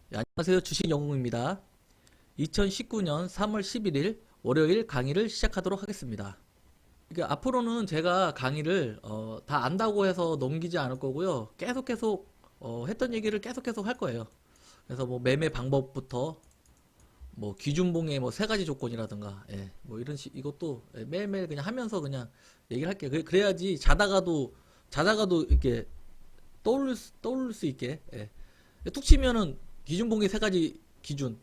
네, 안녕하세요. 주식영웅입니다. 2019년 3월 11일 월요일 강의를 시작하도록 하겠습니다. 그러니까 앞으로는 제가 강의를 다 안다고 해서 넘기지 않을 거고요. 계속 했던 얘기를 계속 할 거예요. 그래서 뭐 매매 방법부터 뭐 기준봉의 뭐 세 가지 조건이라든가 뭐 이런 이것도 매일매일 그냥 하면서 그냥 얘기를 할게요. 그래야지 자다가도 이렇게 떠오를 수 있게 툭 치면은 기준봉의 세 가지 기준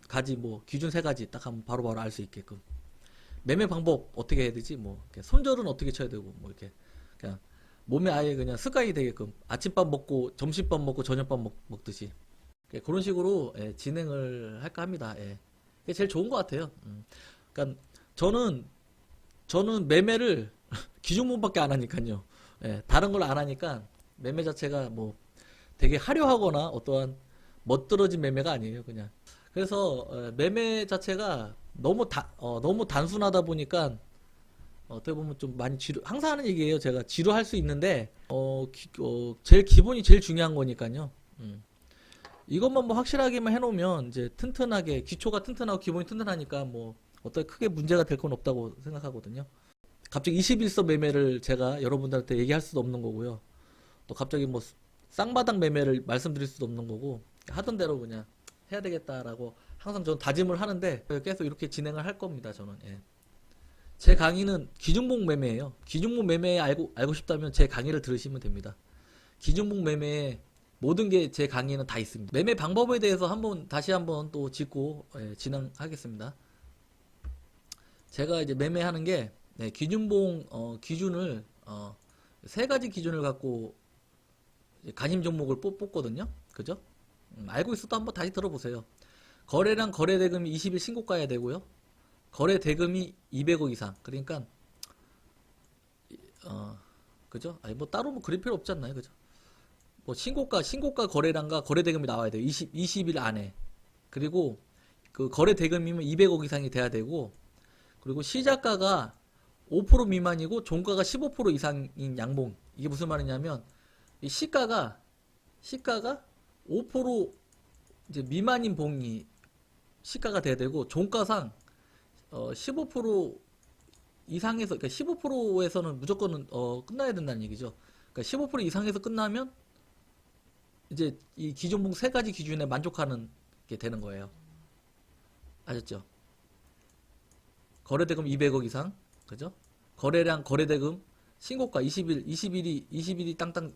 세 가지 딱 하면 바로바로 알 수 있게끔 매매 방법 어떻게 해야 되지 뭐 이렇게 손절은 어떻게 쳐야 되고 뭐 이렇게 그냥 몸에 아예 그냥 습관이 되게끔 아침밥 먹고 점심밥 먹고 저녁밥 먹듯이 그런 식으로 진행을 할까 합니다. 그게 제일 좋은 것 같아요. 그러니까 저는 매매를 기준봉밖에 안 하니까요. 다른 걸 안 하니까 매매 자체가 뭐 되게 화려하거나 어떠한 멋들어진 매매가 아니에요, 그냥. 그래서 매매 자체가 너무 단순하다 보니까 어떻게 보면 좀 많이 항상 하는 얘기예요. 제가 지루할 수 있는데 제일 기본이 제일 중요한 거니까요. 이것만 뭐 확실하게만 해놓으면 이제 튼튼하게 기초가 튼튼하고 기본이 튼튼하니까 뭐 어떻게 크게 문제가 될 건 없다고 생각하거든요. 갑자기 21서 매매를 제가 여러분들한테 얘기할 수도 없는 거고요. 또 갑자기 뭐 쌍바닥 매매를 말씀드릴 수도 없는 거고 하던 대로 그냥 해야 되겠다라고 항상 저는 다짐을 하는데 계속 이렇게 진행을 할 겁니다. 저는 제 강의는 기준봉 매매예요. 기준봉 매매 알고 싶다면 제 강의를 들으시면 됩니다. 기준봉 매매에 모든 게 제 강의는 다 있습니다. 매매 방법에 대해서 다시 한번 또 짚고 진행하겠습니다. 제가 이제 매매하는 게 기준봉 기준을 세 가지 기준을 갖고 가심 종목을 뽑거든요. 그죠? 알고 있어도 한번 다시 들어보세요. 거래량 거래 대금이 20일 신고가야 되고요. 거래 대금이 200억 이상. 그러니까 그죠? 아니 뭐 따로 뭐 그릴 필요 없지 않나요? 그죠? 뭐 신고가 거래량과 거래 대금이 나와야 돼요. 20일 안에. 그리고 그 거래 대금이면 200억 이상이 돼야 되고 그리고 시작가가 5% 미만이고 종가가 15% 이상인 양봉. 이게 무슨 말이냐면 이 시가가 5% 이제 미만인 봉이 시가가 돼야 되고 종가상 15% 이상에서 그러니까 15%에서는 무조건 끝나야 된다는 얘기죠. 그러니까 15% 이상에서 끝나면 이제 이 기존봉 세 가지 기준에 만족하는 게 되는 거예요. 아셨죠? 거래대금 200억 이상, 그죠? 거래량 거래대금 신고가 20일이 땅땅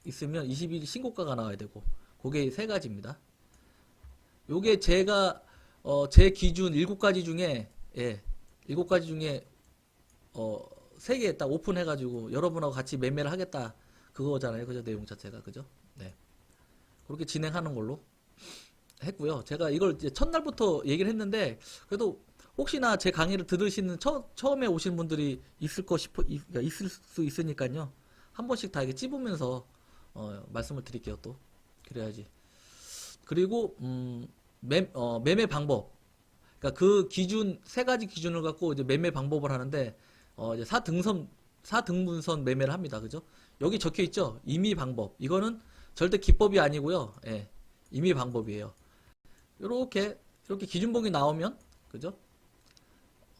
있으면 20일이 신고가가 나와야 되고 그게 세 가지입니다. 요게 제 기준 7가지 중에 7가지 중에 3개 딱 오픈해 가지고 여러분하고 같이 매매를 하겠다 그거잖아요. 그죠? 내용 자체가 그죠? 네. 그렇게 진행하는 걸로 했고요. 제가 이걸 이제 첫날부터 얘기를 했는데 그래도 혹시나 제 강의를 들으시는 처음에 오신 분들이 그러니까 있을 수 있으니까요. 한 번씩 다 이렇게 찝으면서 말씀을 드릴게요. 또 그래야지. 그리고 매매 방법. 그러니까 그 기준 세 가지 기준을 갖고 이제 매매 방법을 하는데 이제 4등분선 매매를 합니다. 그죠? 여기 적혀 있죠. 임의 방법. 이거는 절대 기법이 아니고요. 임의 방법이에요. 이렇게 기준봉이 나오면 그죠?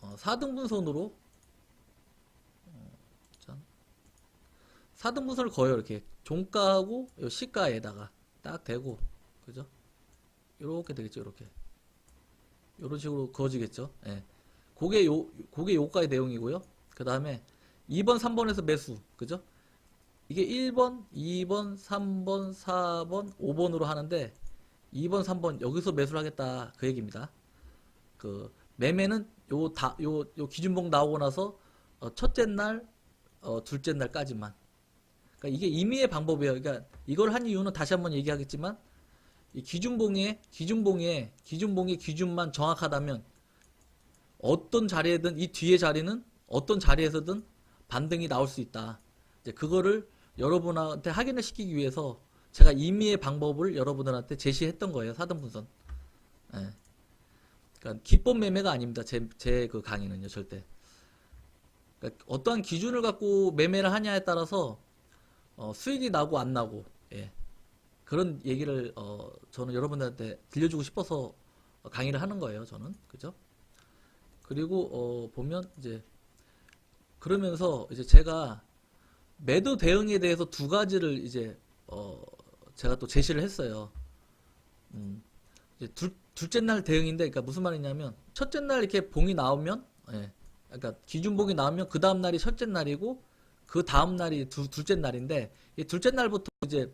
4등분선으로 4등분선을 그어요. 이렇게 종가하고 시가에다가 딱 대고 그죠? 이렇게 되겠죠. 이렇게 이런 식으로 그어지겠죠. 그게 요가의 내용이고요. 그 다음에 2번, 3번에서 매수 그죠? 이게 1번, 2번, 3번, 4번, 5번으로 하는데 2번, 3번 여기서 매수를 하겠다 그 얘기입니다. 그 매매는 요 기준봉 나오고 나서 첫째 날, 둘째 날까지만. 그러니까 이게 임의의 방법이에요. 그러니까 이걸 한 이유는 다시 한번 얘기하겠지만 이 기준봉의 기준만 정확하다면 어떤 자리에든 이 뒤에 자리는 어떤 자리에서든 반등이 나올 수 있다. 이제 그거를 여러분한테 확인을 시키기 위해서 제가 임의의 방법을 여러분들한테 제시했던 거예요. 4등분선. 예. 그러니까 기법 매매가 아닙니다. 제 그 강의는요, 절대. 그러니까 어떠한 기준을 갖고 매매를 하냐에 따라서 수익이 나고 안 나고, 예. 그런 얘기를 저는 여러분들한테 들려주고 싶어서 강의를 하는 거예요. 저는 그죠? 그리고 보면 이제 그러면서 이제 제가 매도 대응에 대해서 두 가지를 이제 제가 또 제시를 했어요. 음, 이제 둘째 날 대응인데, 그러니까 무슨 말이냐면 첫째 날 이렇게 봉이 나오면, 예, 그러니까 기준봉이 나오면 그 다음 날이 첫째 날이고 그 다음 날이 둘째 날인데, 이 둘째 날부터 이제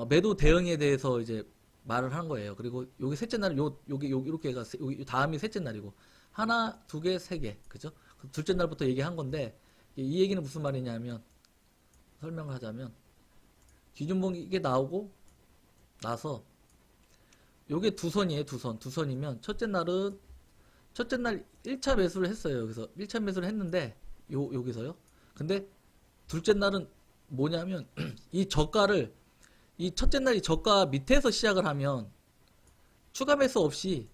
매도 대응에 대해서 이제 말을 한 거예요. 그리고 여기 셋째 날, 여기 이렇게가 여기 다음이 셋째 날이고 하나, 두 개, 세 개, 그죠? 그 둘째 날부터 얘기한 건데 이 얘기는 무슨 말이냐면 설명을 하자면 기준봉이 이게 나오고 나서 요게 두 선이에요. 두 선이면 첫째 날 1차 매수를 했어요. 여기서 1차 매수를 했는데 여기서요. 근데 둘째 날은 뭐냐면 이 저가를 이 첫째 날 이 저가 밑에서 시작을 하면 추가 매수 없이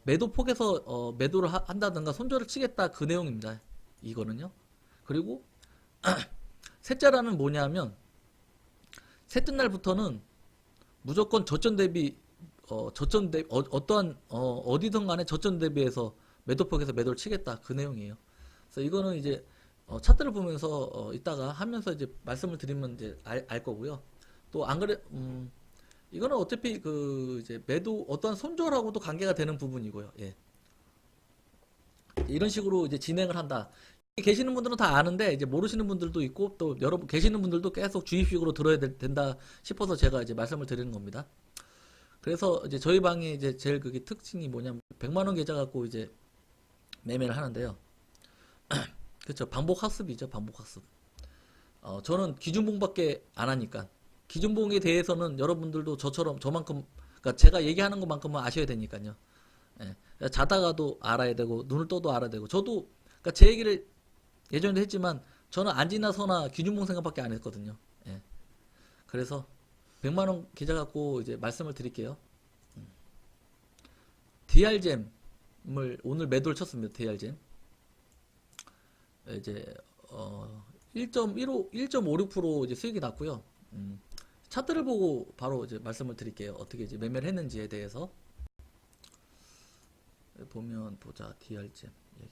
매도 폭에서 매도를 한다든가 손절을 치겠다 그 내용입니다. 이거는요. 그리고 셋째라는 뭐냐면 셋째 날부터는 무조건 저점 대비 어떠한 어디든 간에 저점 대비해서 매도폭에서 매도를 치겠다 그 내용이에요. 그래서 이거는 이제 차트를 보면서 이따가 하면서 이제 말씀을 드리면 이제 알 거고요. 또 안 그래 이거는 어차피 그 이제 매도 어떠한 손절하고도 관계가 되는 부분이고요. 예. 이런 식으로 이제 진행을 한다. 계시는 분들은 다 아는데 이제 모르시는 분들도 있고 또 여러분 계시는 분들도 계속 주입식으로 들어야 된다 싶어서 제가 이제 말씀을 드리는 겁니다. 그래서 이제 저희 방에 이제 제일 그게 특징이 뭐냐면 100만 원 계좌 갖고 이제 매매를 하는데요. 그렇죠. 반복 학습이죠. 반복 학습. 저는 기준봉밖에 안 하니까 기준봉에 대해서는 여러분들도 저처럼 저만큼 그러니까 제가 얘기하는 것만큼은 아셔야 되니까요. 예. 자다가도 알아야 되고 눈을 떠도 알아야 되고 저도 그러니까 제 얘기를 예전에도 했지만 저는 안지나 서나 기준봉 생각밖에 안 했거든요. 예. 그래서 100만 원 계좌 갖고 이제 말씀을 드릴게요. DR잼을 오늘 매도를 쳤습니다. DR잼. 이제 1.15, 1.56% 이제 수익이 났고요. 차트를 보고 바로 이제 말씀을 드릴게요. 어떻게 이제 매매를 했는지에 대해서. 보면 보자. DR잼 얘기.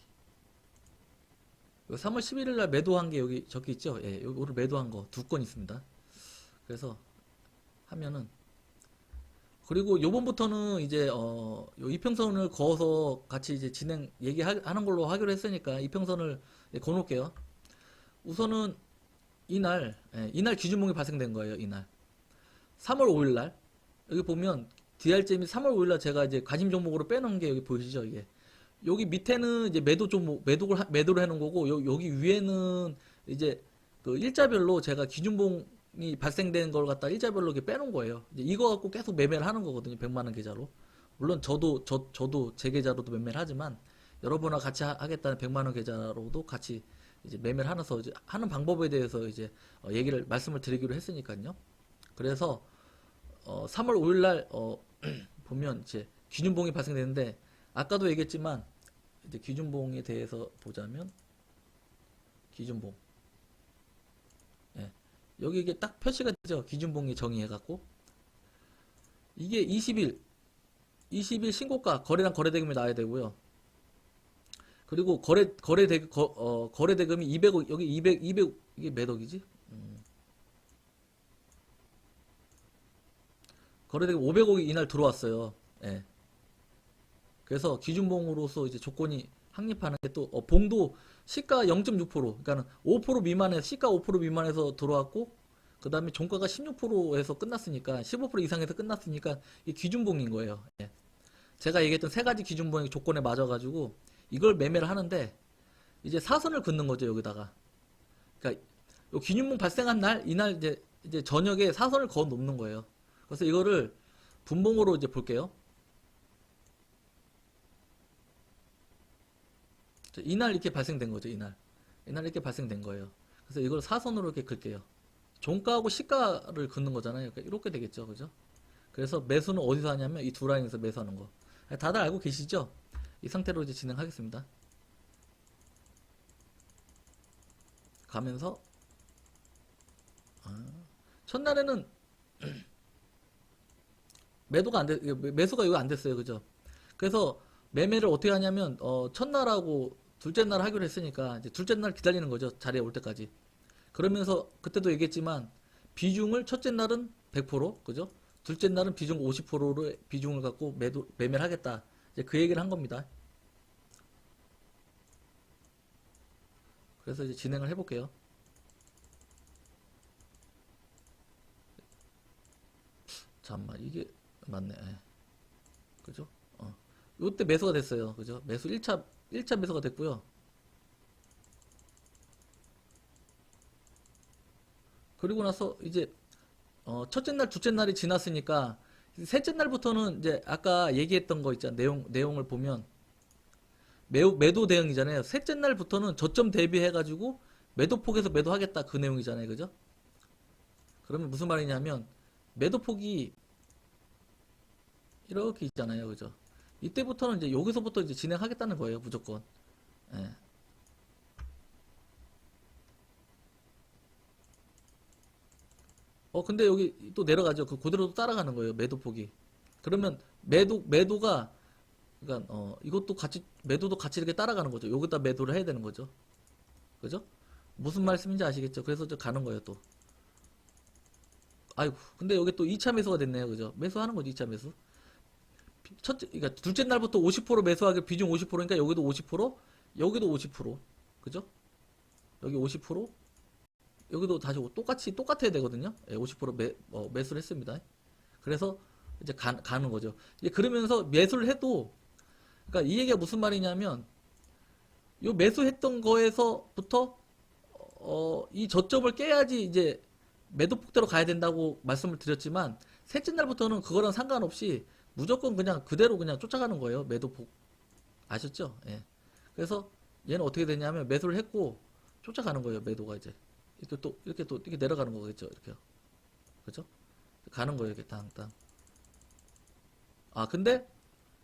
3월 11일 날 매도한 게 여기 적혀 있죠? 예, 여기 오늘 매도한 거 두 건 있습니다. 그래서 하면은 그리고 요번부터는 이제 요 이평선을 그어서 같이 이제 진행 얘기하는 걸로 하기로 했으니까 이평선을 그어 놓을게요. 우선은 이날 기준봉이 발생된 거예요. 이날 3월 5일 날 여기 보면 DR잼이 3월 5일 날 제가 이제 관심 종목으로 빼놓은 게 여기 보이시죠? 이게 여기 밑에는 이제 매도 종목 매도를 해놓은 거고 여기 위에는 이제 그 일자별로 제가 기준봉이 발생된 걸 갖다 일자별로 이렇게 빼놓은 거예요. 이제 이거 갖고 계속 매매를 하는 거거든요. 100만 원 계좌로. 물론 저도 제 계좌로도 매매를 하지만 여러분과 같이 하겠다는 100만 원 계좌로도 같이 이제 매매를 하면서 이제 하는 방법에 대해서 이제 얘기를 말씀을 드리기로 했으니까요. 그래서 3월 5일 날 보면 이제 기준봉이 발생되는데 아까도 얘기했지만 이제 기준봉에 대해서 보자면 기준봉 예. 여기 이게 딱 표시가 되죠. 기준봉이 정의해갖고 이게 20일 신고가 거래량 거래대금이 나와야 되고요. 그리고 거래대금이 200억 여기 200 이게 몇 억이지? 거래대금 500억이 이날 들어왔어요. 예. 그래서 기준봉으로서 이제 조건이 확립하는 게 또 봉도 시가 0.6% 그러니까는 5% 미만에 시가 5% 미만에서 들어왔고 그 다음에 종가가 16%에서 끝났으니까 15% 이상에서 끝났으니까 이 기준봉인 거예요. 예. 제가 얘기했던 세 가지 기준봉의 조건에 맞아가지고 이걸 매매를 하는데 이제 사선을 긋는 거죠 여기다가. 그러니까 요 기준봉 발생한 날 이날 이제 저녁에 사선을 그어 놓는 거예요. 그래서 이거를 분봉으로 이제 볼게요. 이날 이렇게 발생된 거죠, 이날 이렇게 발생된 거예요. 그래서 이걸 사선으로 이렇게 긁게요. 종가하고 시가를 긋는 거잖아요. 그러니까 이렇게 되겠죠, 그죠? 그래서 매수는 어디서 하냐면 이 두 라인에서 매수하는 거. 다들 알고 계시죠? 이 상태로 이제 진행하겠습니다. 가면서 첫날에는 매도가 안 돼, 매수가 이거 안 됐어요. 그죠? 그래서 매매를 어떻게 하냐면, 첫날하고 둘째 날 하기로 했으니까, 이제 둘째 날 기다리는 거죠. 자리에 올 때까지. 그러면서, 그때도 얘기했지만, 비중을 첫째 날은 100%, 그죠? 둘째 날은 비중 50%로 비중을 갖고 매매를 하겠다. 이제 그 얘기를 한 겁니다. 그래서 이제 진행을 해볼게요. 잠깐만, 이게 맞네. 예. 그죠? 요때 매수가 됐어요. 그죠? 매수 1차 매수가 됐고요. 그리고 나서 이제 첫째 날, 둘째 날이 지났으니까 셋째 날부터는 이제 아까 얘기했던 거 있잖아. 내용을 보면 매도 대응이잖아요. 셋째 날부터는 저점 대비해가지고 매도폭에서 매도하겠다 그 내용이잖아요. 그죠? 그러면 무슨 말이냐면 매도폭이 이렇게 있잖아요. 그죠? 이때부터는 이제 여기서부터 이제 진행하겠다는 거예요. 무조건. 예. 근데 여기 또 내려가죠. 그대로 또 따라가는 거예요. 매도폭이. 그러면 매도가 그러니까 이것도 같이 매도도 같이 이렇게 따라가는 거죠. 여기다 매도를 해야 되는 거죠. 그죠? 무슨 말씀인지 아시겠죠? 그래서 저 가는 거예요, 또. 아이고. 근데 여기 또 2차 매수가 됐네요. 그죠? 매수하는 거죠, 2차 매수. 그러니까 둘째 날부터 50% 매수하기 비중 50%니까 여기도 50%, 여기도 50%. 그죠? 여기 50%, 여기도 다시 똑같아야 되거든요. 예, 50% 매수를 했습니다. 그래서 이제 가는 거죠. 이제 그러면서 매수를 해도, 그러니까 이 얘기가 무슨 말이냐면, 요 매수했던 거에서부터 이 저점을 깨야지 이제 매도 폭대로 가야 된다고 말씀을 드렸지만 셋째 날부터는 그거랑 상관없이 무조건 그냥 그대로 그냥 쫓아가는 거예요. 매도폭 아셨죠? 예. 그래서 얘는 어떻게 되냐면 매수를 했고 쫓아가는 거예요. 매도가 이제 이렇게 내려가는 거겠죠. 이렇게 그죠? 가는 거예요. 이렇게 땅땅. 아 근데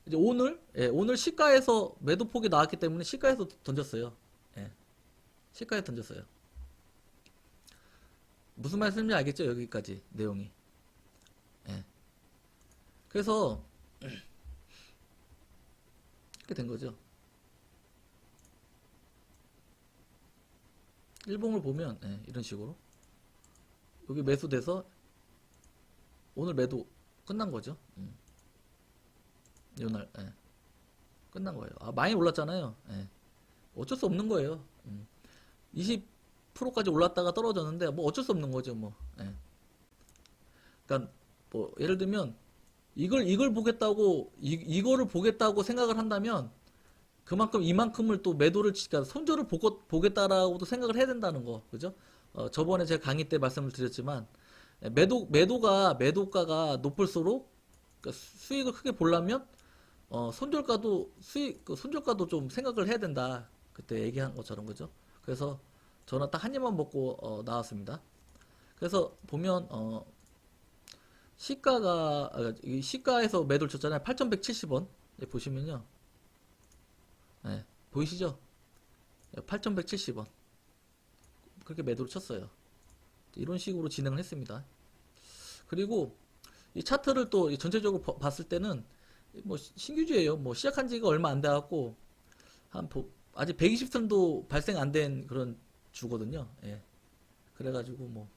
이제 오늘 시가에서 매도폭이 나왔기 때문에 시가에서 던졌어요. 예. 시가에 던졌어요. 무슨 말씀인지 알겠죠? 여기까지 내용이. 예. 그래서 이렇게 된 거죠. 일봉을 보면 이런 식으로 여기 매수돼서 오늘 매도 끝난 거죠. 이날 끝난 거예요. 아, 많이 올랐잖아요. 어쩔 수 없는 거예요. 20%까지 올랐다가 떨어졌는데 뭐 어쩔 수 없는 거죠. 뭐. 그러니까 뭐 예를 들면 이걸 보겠다고 이거를 보겠다고 생각을 한다면 그만큼 이만큼을 또 매도를 그러니까 손절을 보겠다라고도 생각을 해야 된다는 거. 그죠? 저번에 제가 강의 때 말씀을 드렸지만 매도가가 높을수록 그러니까 수익을 크게 보려면 손절가도 그 손절가도 좀 생각을 해야 된다. 그때 얘기한 것처럼 그죠? 그래서 저는 딱 한 입만 먹고 나왔습니다. 그래서 보면 시가에서 매도를 쳤잖아요. 8,170원. 보시면요. 보이시죠? 8,170원. 그렇게 매도를 쳤어요. 이런 식으로 진행을 했습니다. 그리고 이 차트를 또 전체적으로 봤을 때는 뭐 신규주예요. 뭐 시작한 지가 얼마 안 돼갖고 아직 120선도 발생 안 된 그런 주거든요. 예. 그래가지고 뭐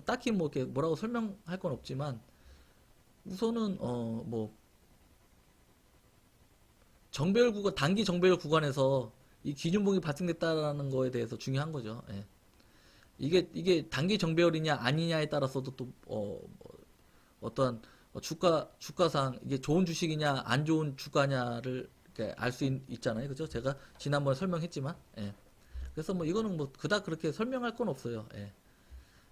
딱히 뭐 이렇게 뭐라고 설명할 건 없지만 우선은 뭐 단기 정배열 구간에서 이 기준봉이 발생됐다라는 거에 대해서 중요한 거죠. 예. 이게 단기 정배열이냐 아니냐에 따라서도 또 어떠한 주가상 이게 좋은 주식이냐 안 좋은 주가냐를 알 수 있잖아요. 그죠? 제가 지난번에 설명했지만 예. 그래서 뭐 이거는 뭐 그닥 그렇게 설명할 건 없어요. 예.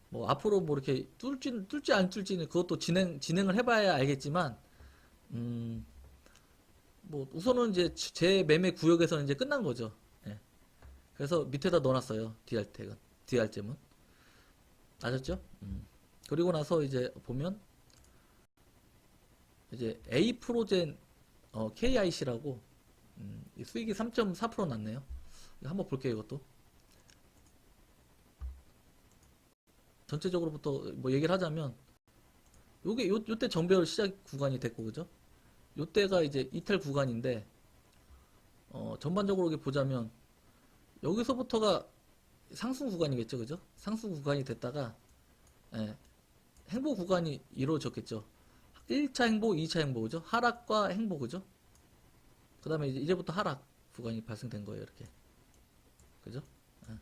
뭐 앞으로 뭐 이렇게 뚫지 안 뚫지는 그것도 진행을 해봐야 알겠지만 뭐 우선은 이제 제 매매 구역에서는 이제 끝난 거죠. 예. 그래서 밑에다 넣어놨어요. DR잼은 아셨죠? 그리고 나서 이제 보면 이제 A 프로젠 KIC라고 수익이 3.4% 났네요. 한번 볼게요. 이것도 전체적으로부터 뭐 얘기를 하자면 요때 정배열 시작 구간이 됐고, 그죠? 요때가 이제 이탈 구간인데, 전반적으로 이렇게 보자면, 여기서부터가 상승 구간이겠죠, 그죠? 상승 구간이 됐다가, 예, 행보 구간이 이루어졌겠죠. 1차 행보, 2차 행보, 그죠? 하락과 행보, 그죠? 그 다음에 이제부터 하락 구간이 발생된 거예요, 이렇게. 그죠? 예.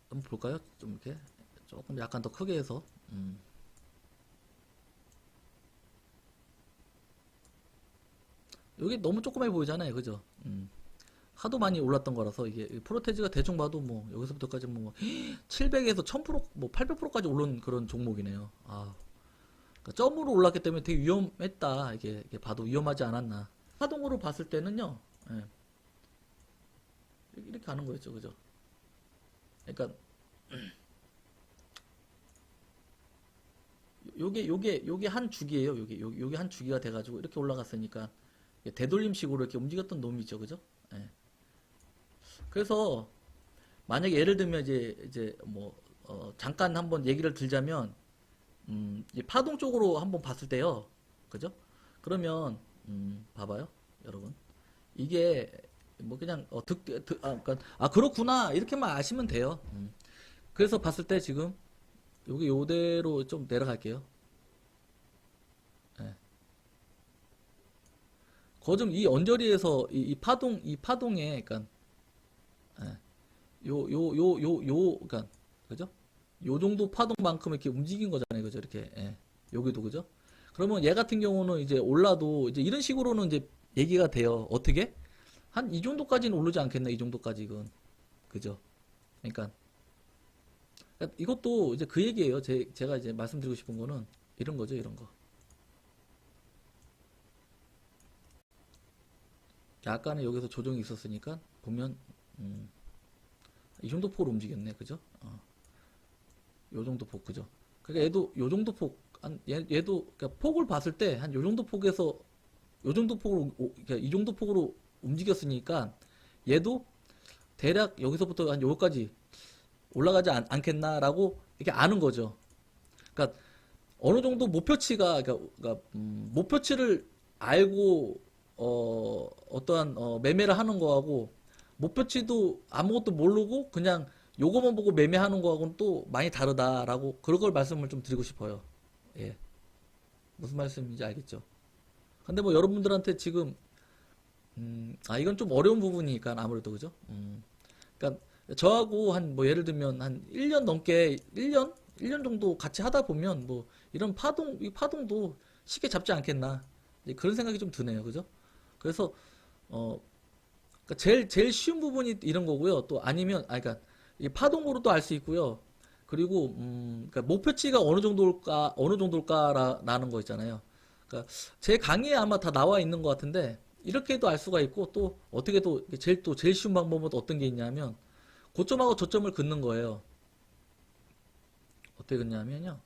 한번 볼까요? 좀 이렇게. 조금 약간 더 크게 해서. 여기 너무 조그맣게 보이잖아요, 그죠? 하도 많이 올랐던 거라서 이게 프로테지가 대충 봐도 뭐 여기서부터까지 뭐 700에서 1000%, 뭐 800%까지 오른 그런 종목이네요. 아, 그러니까 점으로 올랐기 때문에 되게 위험했다. 이게 봐도 위험하지 않았나. 파동으로 봤을 때는요, 예, 이렇게 가는 거였죠, 그죠? 그러니까 요게 한 주기예요. 요게 한 주기가 돼가지고 이렇게 올라갔으니까 되돌림식으로 이렇게 움직였던 놈이죠, 그죠? 예. 그래서 만약에 예를 들면 이제 뭐 잠깐 한번 얘기를 들자면 이 파동 쪽으로 한번 봤을 때요, 그죠? 그러면 봐봐요, 여러분. 이게 뭐 그냥 그러니까 그렇구나 이렇게만 아시면 돼요. 그래서 봤을 때 지금 여기 요대로 좀 내려갈게요. 예. 거좀 이 언저리에서 이 파동에 그러니까 예. 그러니까 그죠? 요 정도 파동만큼 이렇게 움직인 거잖아요, 그죠? 이렇게 예. 여기도 그죠? 그러면 얘 같은 경우는 이제 올라도 이제 이런 식으로는 이제 얘기가 돼요. 어떻게? 한 이 정도까지는 오르지 않겠나? 이 정도까지 이건 그죠? 그러니까 이것도 이제 그 얘기예요. 제가 이제 말씀드리고 싶은 거는 이런 거죠, 이런 거. 아까는 여기서 조정이 있었으니까 보면 이 정도 폭으로 움직였네, 그죠? 요 정도 폭, 그죠? 그러니까 얘도 요 정도 폭, 얘도 그러니까 폭을 봤을 때 한 요 정도 폭에서 요 정도 폭으로 그러니까 이 정도 폭으로 움직였으니까 얘도 대략 여기서부터 한 요까지 올라가지 않겠나라고 이렇게 아는 거죠. 그러니까 어느 정도 목표치가 목표치를 알고 어떠한 매매를 하는 거하고 목표치도 아무것도 모르고 그냥 요거만 보고 매매하는 거하고는 또 많이 다르다라고 그런 걸 말씀을 좀 드리고 싶어요. 예. 무슨 말씀인지 알겠죠? 근데 뭐 여러분들한테 지금 이건 좀 어려운 부분이니까 아무래도 그죠? 그러니까 저하고 한 뭐 예를 들면 한 1년 넘게 1년 정도 같이 하다 보면 뭐 이런 이 파동도 쉽게 잡지 않겠나. 이제 그런 생각이 좀 드네요. 그죠? 그래서 어 그러니까 제일 쉬운 부분이 이런 거고요. 또 아니면 그러니까 이 파동으로도 알 수 있고요. 그리고 그러니까 목표치가 어느 정도일까라는 거 있잖아요. 그러니까 제 강의에 아마 다 나와 있는 것 같은데 이렇게도 알 수가 있고 또 어떻게 제일 쉬운 방법은 어떤 게 있냐면 고점하고 저점을 긋는 거예요. 어떻게 긋냐면요.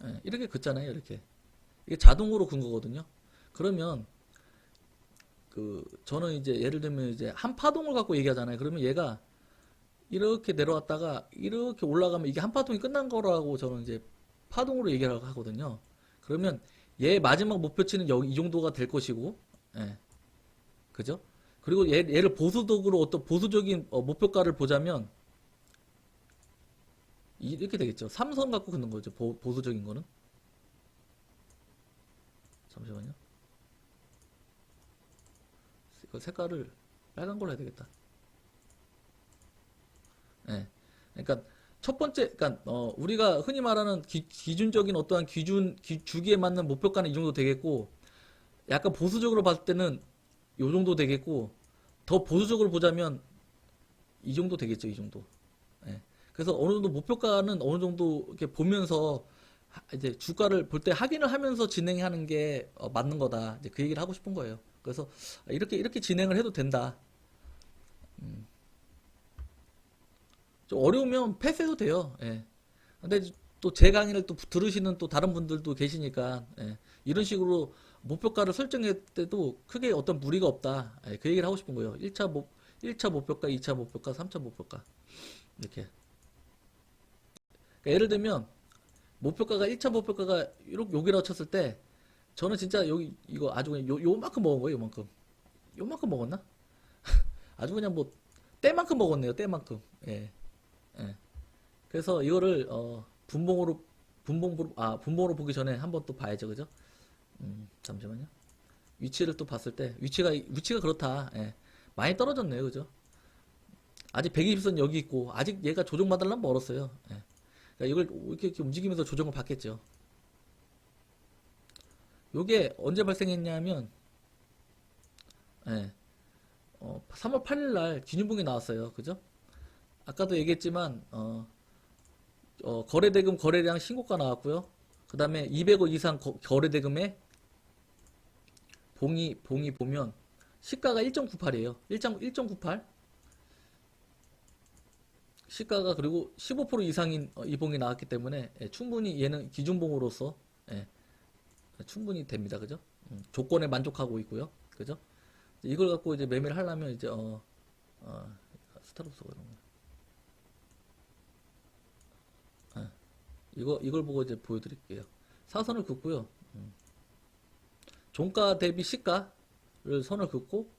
예, 이렇게 긋잖아요. 이렇게. 이게 자동으로 긋는 거거든요. 그러면 저는 이제 예를 들면 이제 한 파동을 갖고 얘기하잖아요. 그러면 얘가 이렇게 내려왔다가 이렇게 올라가면 이게 한 파동이 끝난 거라고 저는 이제 파동으로 얘기를 하거든요. 그러면 얘 마지막 목표치는 여기 이 정도가 될 것이고, 예, 그죠? 그리고 얘를 보수적으로 어떤 보수적인 목표가를 보자면 이렇게 되겠죠. 삼선 갖고 긋는 거죠. 보수적인 거는. 잠시만요. 이거 색깔을 빨간 걸로 해야 되겠다. 예. 그러니까 첫 번째, 그러니까 우리가 흔히 말하는 기준적인 어떠한 주기에 맞는 목표가는 이 정도 되겠고, 약간 보수적으로 봤을 때는 이 정도 되겠고, 더 보수적으로 보자면 이 정도 되겠죠, 이 정도. 예. 그래서 어느 정도 목표가는 어느 정도 이렇게 보면서 이제 주가를 볼 때 확인을 하면서 진행하는 게 맞는 거다. 이제 그 얘기를 하고 싶은 거예요. 그래서 이렇게 진행을 해도 된다. 좀 어려우면 패스해도 돼요. 예. 근데 또 제 강의를 또 들으시는 또 다른 분들도 계시니까 예. 이런 식으로 목표가를 설정할 때도 크게 어떤 무리가 없다. 예. 그 얘기를 하고 싶은 거예요. 1차 목표가, 2차 목표가, 3차 목표가. 이렇게. 그러니까 예를 들면, 목표가가 1차 목표가가 이렇게 여기라고 쳤을 때, 저는 진짜 여기, 이거 아주 그냥 요만큼 먹은 거예요, 요만큼. 요만큼 먹었나? 아주 그냥 뭐, 때만큼 먹었네요, 때만큼. 예. 예. 그래서 이거를, 분봉으로 보기 전에 한번 또 봐야죠, 그죠? 잠시만요. 위치를 또 봤을 때, 위치가 그렇다. 예. 많이 떨어졌네요, 그죠? 아직 120선 여기 있고, 아직 얘가 조정받으려면 멀었어요. 예. 그러니까 이걸 이렇게 움직이면서 조정을 받겠죠. 요게 언제 발생했냐면, 예. 3월 8일 날 기준봉이 나왔어요. 그죠? 아까도 얘기했지만, 거래대금 거래량 신고가 나왔고요. 그 다음에 200억 이상 거래대금에 봉이 보면 시가가 1.98이에요. 1.98. 시가가 그리고 15% 이상인 이 봉이 나왔기 때문에 충분히 얘는 기준봉으로서 충분히 됩니다. 그죠? 조건에 만족하고 있고요. 그죠? 이걸 갖고 이제 매매를 하려면 이제 스타벅스 그런 거. 이걸 보고 이제 보여드릴게요. 사선을 긋고요. 종가 대비 시가를 선을 긋고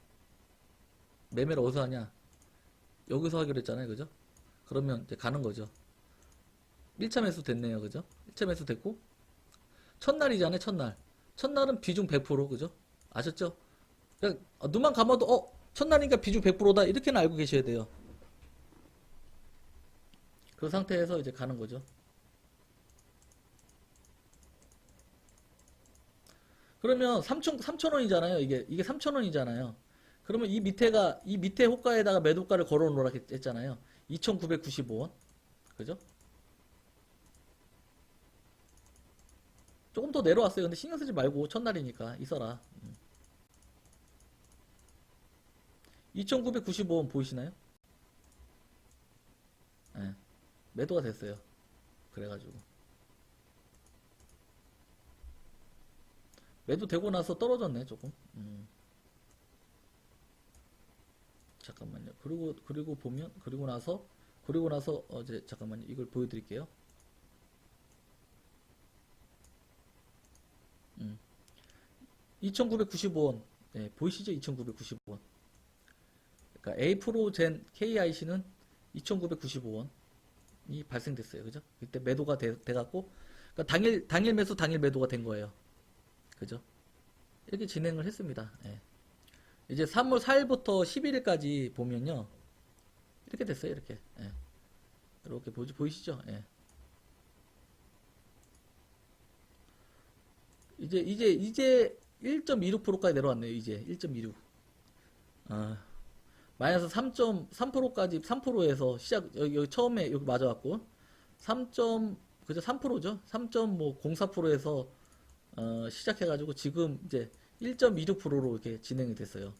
매매를 어디서 하냐? 여기서 하기로 했잖아요. 그죠? 그러면 이제 가는 거죠. 1차 매수 됐네요. 그죠? 1차 매수 됐고 첫날이잖아요. 첫날. 첫날은 비중 100%. 그죠? 아셨죠? 그냥 눈만 감아도 첫날이니까 비중 100%다. 이렇게는 알고 계셔야 돼요. 그 상태에서 이제 가는 거죠. 그러면 3,000원이잖아요. 이게 3,000원이잖아요. 그러면 이 밑에 호가에다가 매도가를 걸어 놓으라 했잖아요. 2,995원. 그죠? 조금 더 내려왔어요. 근데 신경 쓰지 말고 첫날이니까 있어라. 2,995원 보이시나요? 네. 매도가 됐어요. 그래가지고 매도 되고 나서 떨어졌네 조금. 잠깐만요. 그리고 보면 그리고 나서 어제 잠깐만요. 이걸 보여드릴게요. 2,995원. 네, 보이시죠? 2,995원. 그러니까 A 프로젠 KIC는 2,995원이 발생됐어요. 그죠? 이때 매도가 돼갖고 그러니까 당일 매수 당일 매도가 된 거예요. 그죠? 이렇게 진행을 했습니다. 예. 이제 3월 4일부터 11일까지 보면요. 이렇게 됐어요. 이렇게. 예. 이렇게 보이시죠? 예. 이제 1.26%까지 내려왔네요. 이제 1.26. 마이너스 3.3%까지 3%에서 여기 처음에 여기 맞아왔고 3. 그죠? 3%죠? 3.04%에서 시작해가지고 지금 이제 1.26%로 이렇게 진행이 됐어요.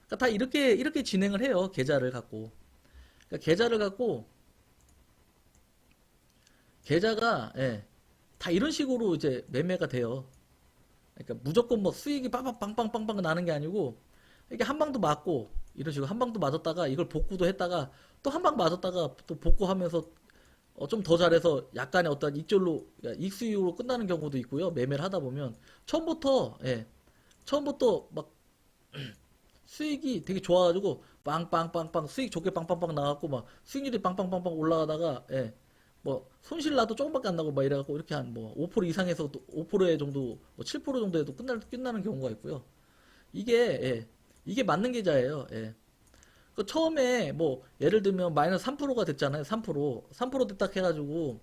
그러니까 다 이렇게 진행을 해요. 계좌를 갖고. 그러니까 계좌가 다 이런 식으로 이제 매매가 돼요. 그러니까 무조건 뭐 수익이 빵빵빵빵빵 나는 게 아니고 이게 한 방도 맞고 이런 식으로 한 방도 맞았다가 이걸 복구도 했다가 또 한 방 맞았다가 또 복구하면서 좀 더 잘해서 약간의 어떤 익절로 익수익으로 끝나는 경우도 있고요. 매매를 하다 보면 처음부터 막 수익이 되게 좋아가지고 빵빵빵빵 수익 좋게 빵빵빵 나갖고 막 수익률이 빵빵빵빵 올라가다가 뭐 손실 나도 조금밖에 안 나고 막 이래갖고 이렇게 한 뭐 5% 이상에서 또 5% 정도 뭐 7% 정도에도 끝나는 경우가 있고요. 이게 맞는 계좌예요. 그 처음에 뭐 예를 들면 마이너스 3%가 됐잖아요. 3% 됐다 해가지고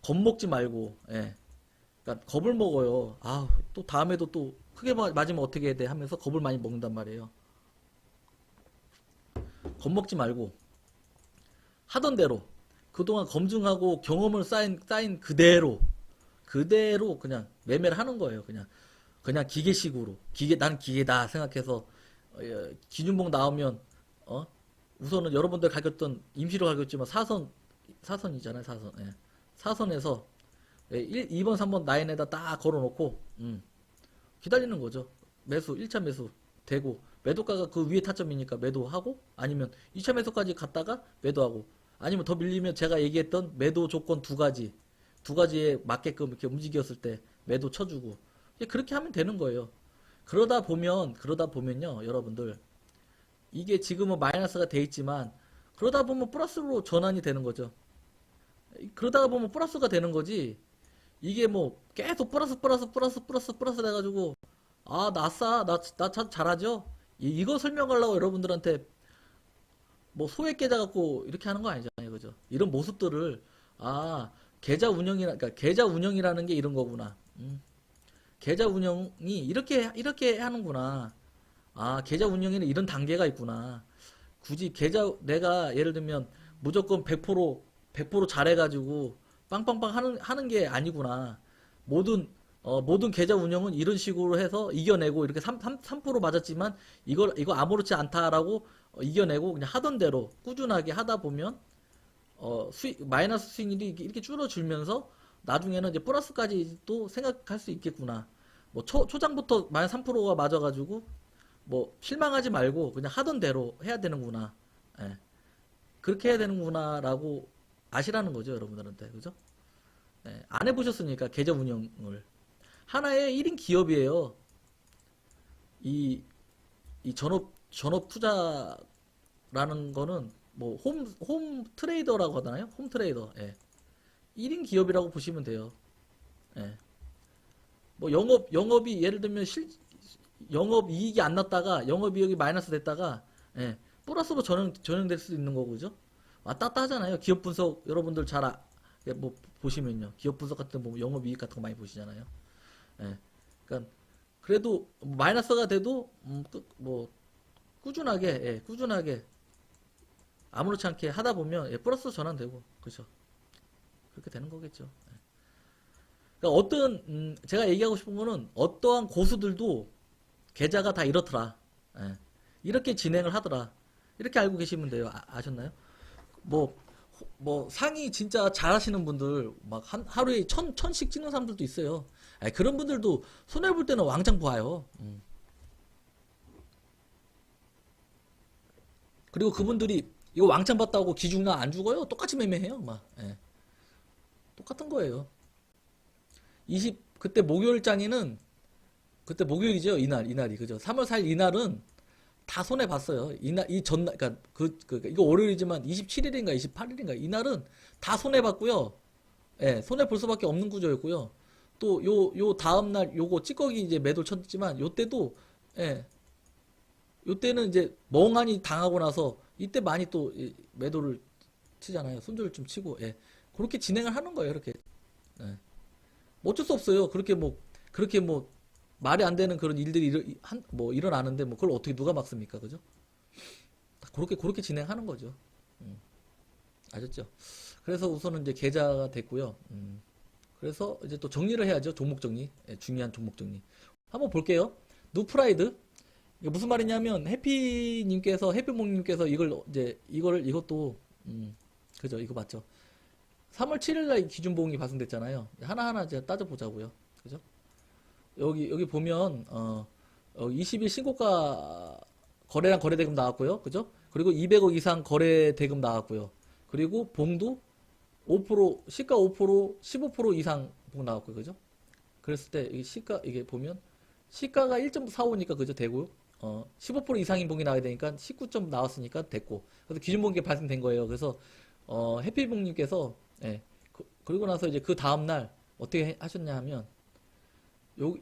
겁먹지 말고 그러니까 겁을 먹어요. 또 다음에도 또 크게 맞으면 어떻게 해야 돼 하면서 겁을 많이 먹는단 말이에요. 겁먹지 말고 하던 대로 그동안 검증하고 경험을 쌓인 그대로 그냥 매매를 하는 거예요. 그냥 기계식으로 나는 기계다 생각해서 기준봉 나오면 우선은 여러분들 가졌던 임시로 가졌지만 사선이잖아요. 사선에서 2번 3번 라인에다 딱 걸어놓고 기다리는 거죠. 매수 1차 매수 되고 매도가가 그 위에 타점이니까 매도하고, 아니면 2차 매수까지 갔다가 매도하고, 아니면 더 밀리면 제가 얘기했던 매도 조건 두 가지에 맞게끔 이렇게 움직였을 때 매도 쳐주고, 그렇게 하면 되는 거예요. 그러다 보면요, 여러분들, 이게 지금은 마이너스가 돼 있지만, 그러다 보면 플러스로 전환이 되는 거죠. 그러다가 보면 플러스가 되는 거지, 이게 뭐 계속 플러스 돼가지고, 아, 나 참 잘하죠? 이거 설명하려고 여러분들한테 뭐 소액 계좌 갖고 이렇게 하는 거 아니잖아요. 그죠? 이런 모습들을, 아, 그러니까 계좌 운영이라는 게 이런 거구나. 계좌 운영이 이렇게 하는구나. 아, 계좌 운영에는 이런 단계가 있구나. 굳이 내가 예를 들면 무조건 100% 잘해가지고 빵빵빵 하는 게 아니구나. 모든 계좌 운영은 이런 식으로 해서 이겨내고, 이렇게 3% 맞았지만 이거 아무렇지 않다라고 이겨내고 그냥 하던 대로 꾸준하게 하다 보면 마이너스 수익률이 이렇게 줄어들면서 나중에는 이제 플러스까지 또 생각할 수 있겠구나. 뭐 초장부터 마이너스 3%가 맞아가지고 뭐 실망하지 말고 그냥 하던 대로 해야 되는구나. 예. 그렇게 해야 되는구나라고 아시라는 거죠, 여러분들한테. 그죠? 예. 안 해보셨으니까 계좌 운영을. 하나의 1인 기업이에요. 이, 이 전업 투자라는 거는 뭐 홈 트레이더라고 하잖아요. 홈 트레이더. 예. 1인 기업이라고 보시면 돼요. 예. 뭐 영업이 예를 들면 영업 이익이 안 났다가 영업 이익이 마이너스 됐다가, 예. 플러스로 전환될 수 있는 거고, 그죠? 왔다 갔다 하잖아요. 기업 분석 여러분들 예, 뭐 보시면요. 기업 분석 같은 거 보면 영업 이익 같은 거 많이 보시잖아요. 예. 그러니까 그래도 마이너스가 돼도 뭐 꾸준하게 아무렇지 않게 하다 보면, 예, 플러스 전환되고, 그렇죠. 그렇게 되는 거겠죠. 예. 그러니까 제가 얘기하고 싶은 거는 어떠한 고수들도 계좌가 다 이렇더라. 예. 이렇게 진행을 하더라. 이렇게 알고 계시면 돼요. 아셨나요? 뭐, 상이 진짜 잘하시는 분들, 막 하루에 천씩 찍는 사람들도 있어요. 아니, 그런 분들도 손해볼 때는 왕창 봐요. 그리고 그분들이 이거 왕창 봤다고 기죽나 안 죽어요? 똑같이 매매해요. 막. 예. 똑같은 거예요. 그때 목요일장에는, 그때 목요일이죠. 이날이. 그죠? 3월 4일 이날은 다 손해 봤어요. 그러니까 이거 월요일이지만 27일인가 28일인가 이날은 다 손해 봤고요. 예, 손해 볼 수밖에 없는 구조였고요. 또 요 다음 날 요거 찌꺼기 이제 매도 쳤지만 요때도, 예, 요때는 이제 멍하니 당하고 나서 이때 많이 또 매도를 치잖아요. 손절을 좀 치고, 예. 그렇게 진행을 하는 거예요. 이렇게. 예. 뭐 어쩔 수 없어요. 그렇게 뭐 말이 안 되는 그런 일들이 뭐 일어나는데 뭐 그걸 어떻게 누가 막습니까? 그죠? 그렇게 진행하는 거죠. 아셨죠? 그래서 우선은 이제 계좌가 됐고요. 그래서 이제 또 정리를 해야죠. 종목 정리. 예, 중요한 종목 정리. 한번 볼게요. 누프라이드. 이게 무슨 말이냐면 해피몽님께서 이것도, 그죠? 이거 맞죠? 3월 7일 날 기준봉이 발송됐잖아요. 하나하나 이제 따져보자고요. 그죠? 여기 보면 20일 신고가 거래량 거래대금 나왔고요. 그죠? 그리고 200억 이상 거래대금 나왔고요. 그리고 봉도 5%, 시가 5%, 15% 이상 봉 나왔고요. 그죠? 그랬을 때 이게 보면 시가가 1.45니까 그죠? 되고요. 15% 이상인 봉이 나와야 되니까 19점 나왔으니까 됐고. 그래서 기준봉이 발생된 거예요. 그래서 해피봉님께서, 예, 그리고 나서 이제 그 다음 날 어떻게 하셨냐 하면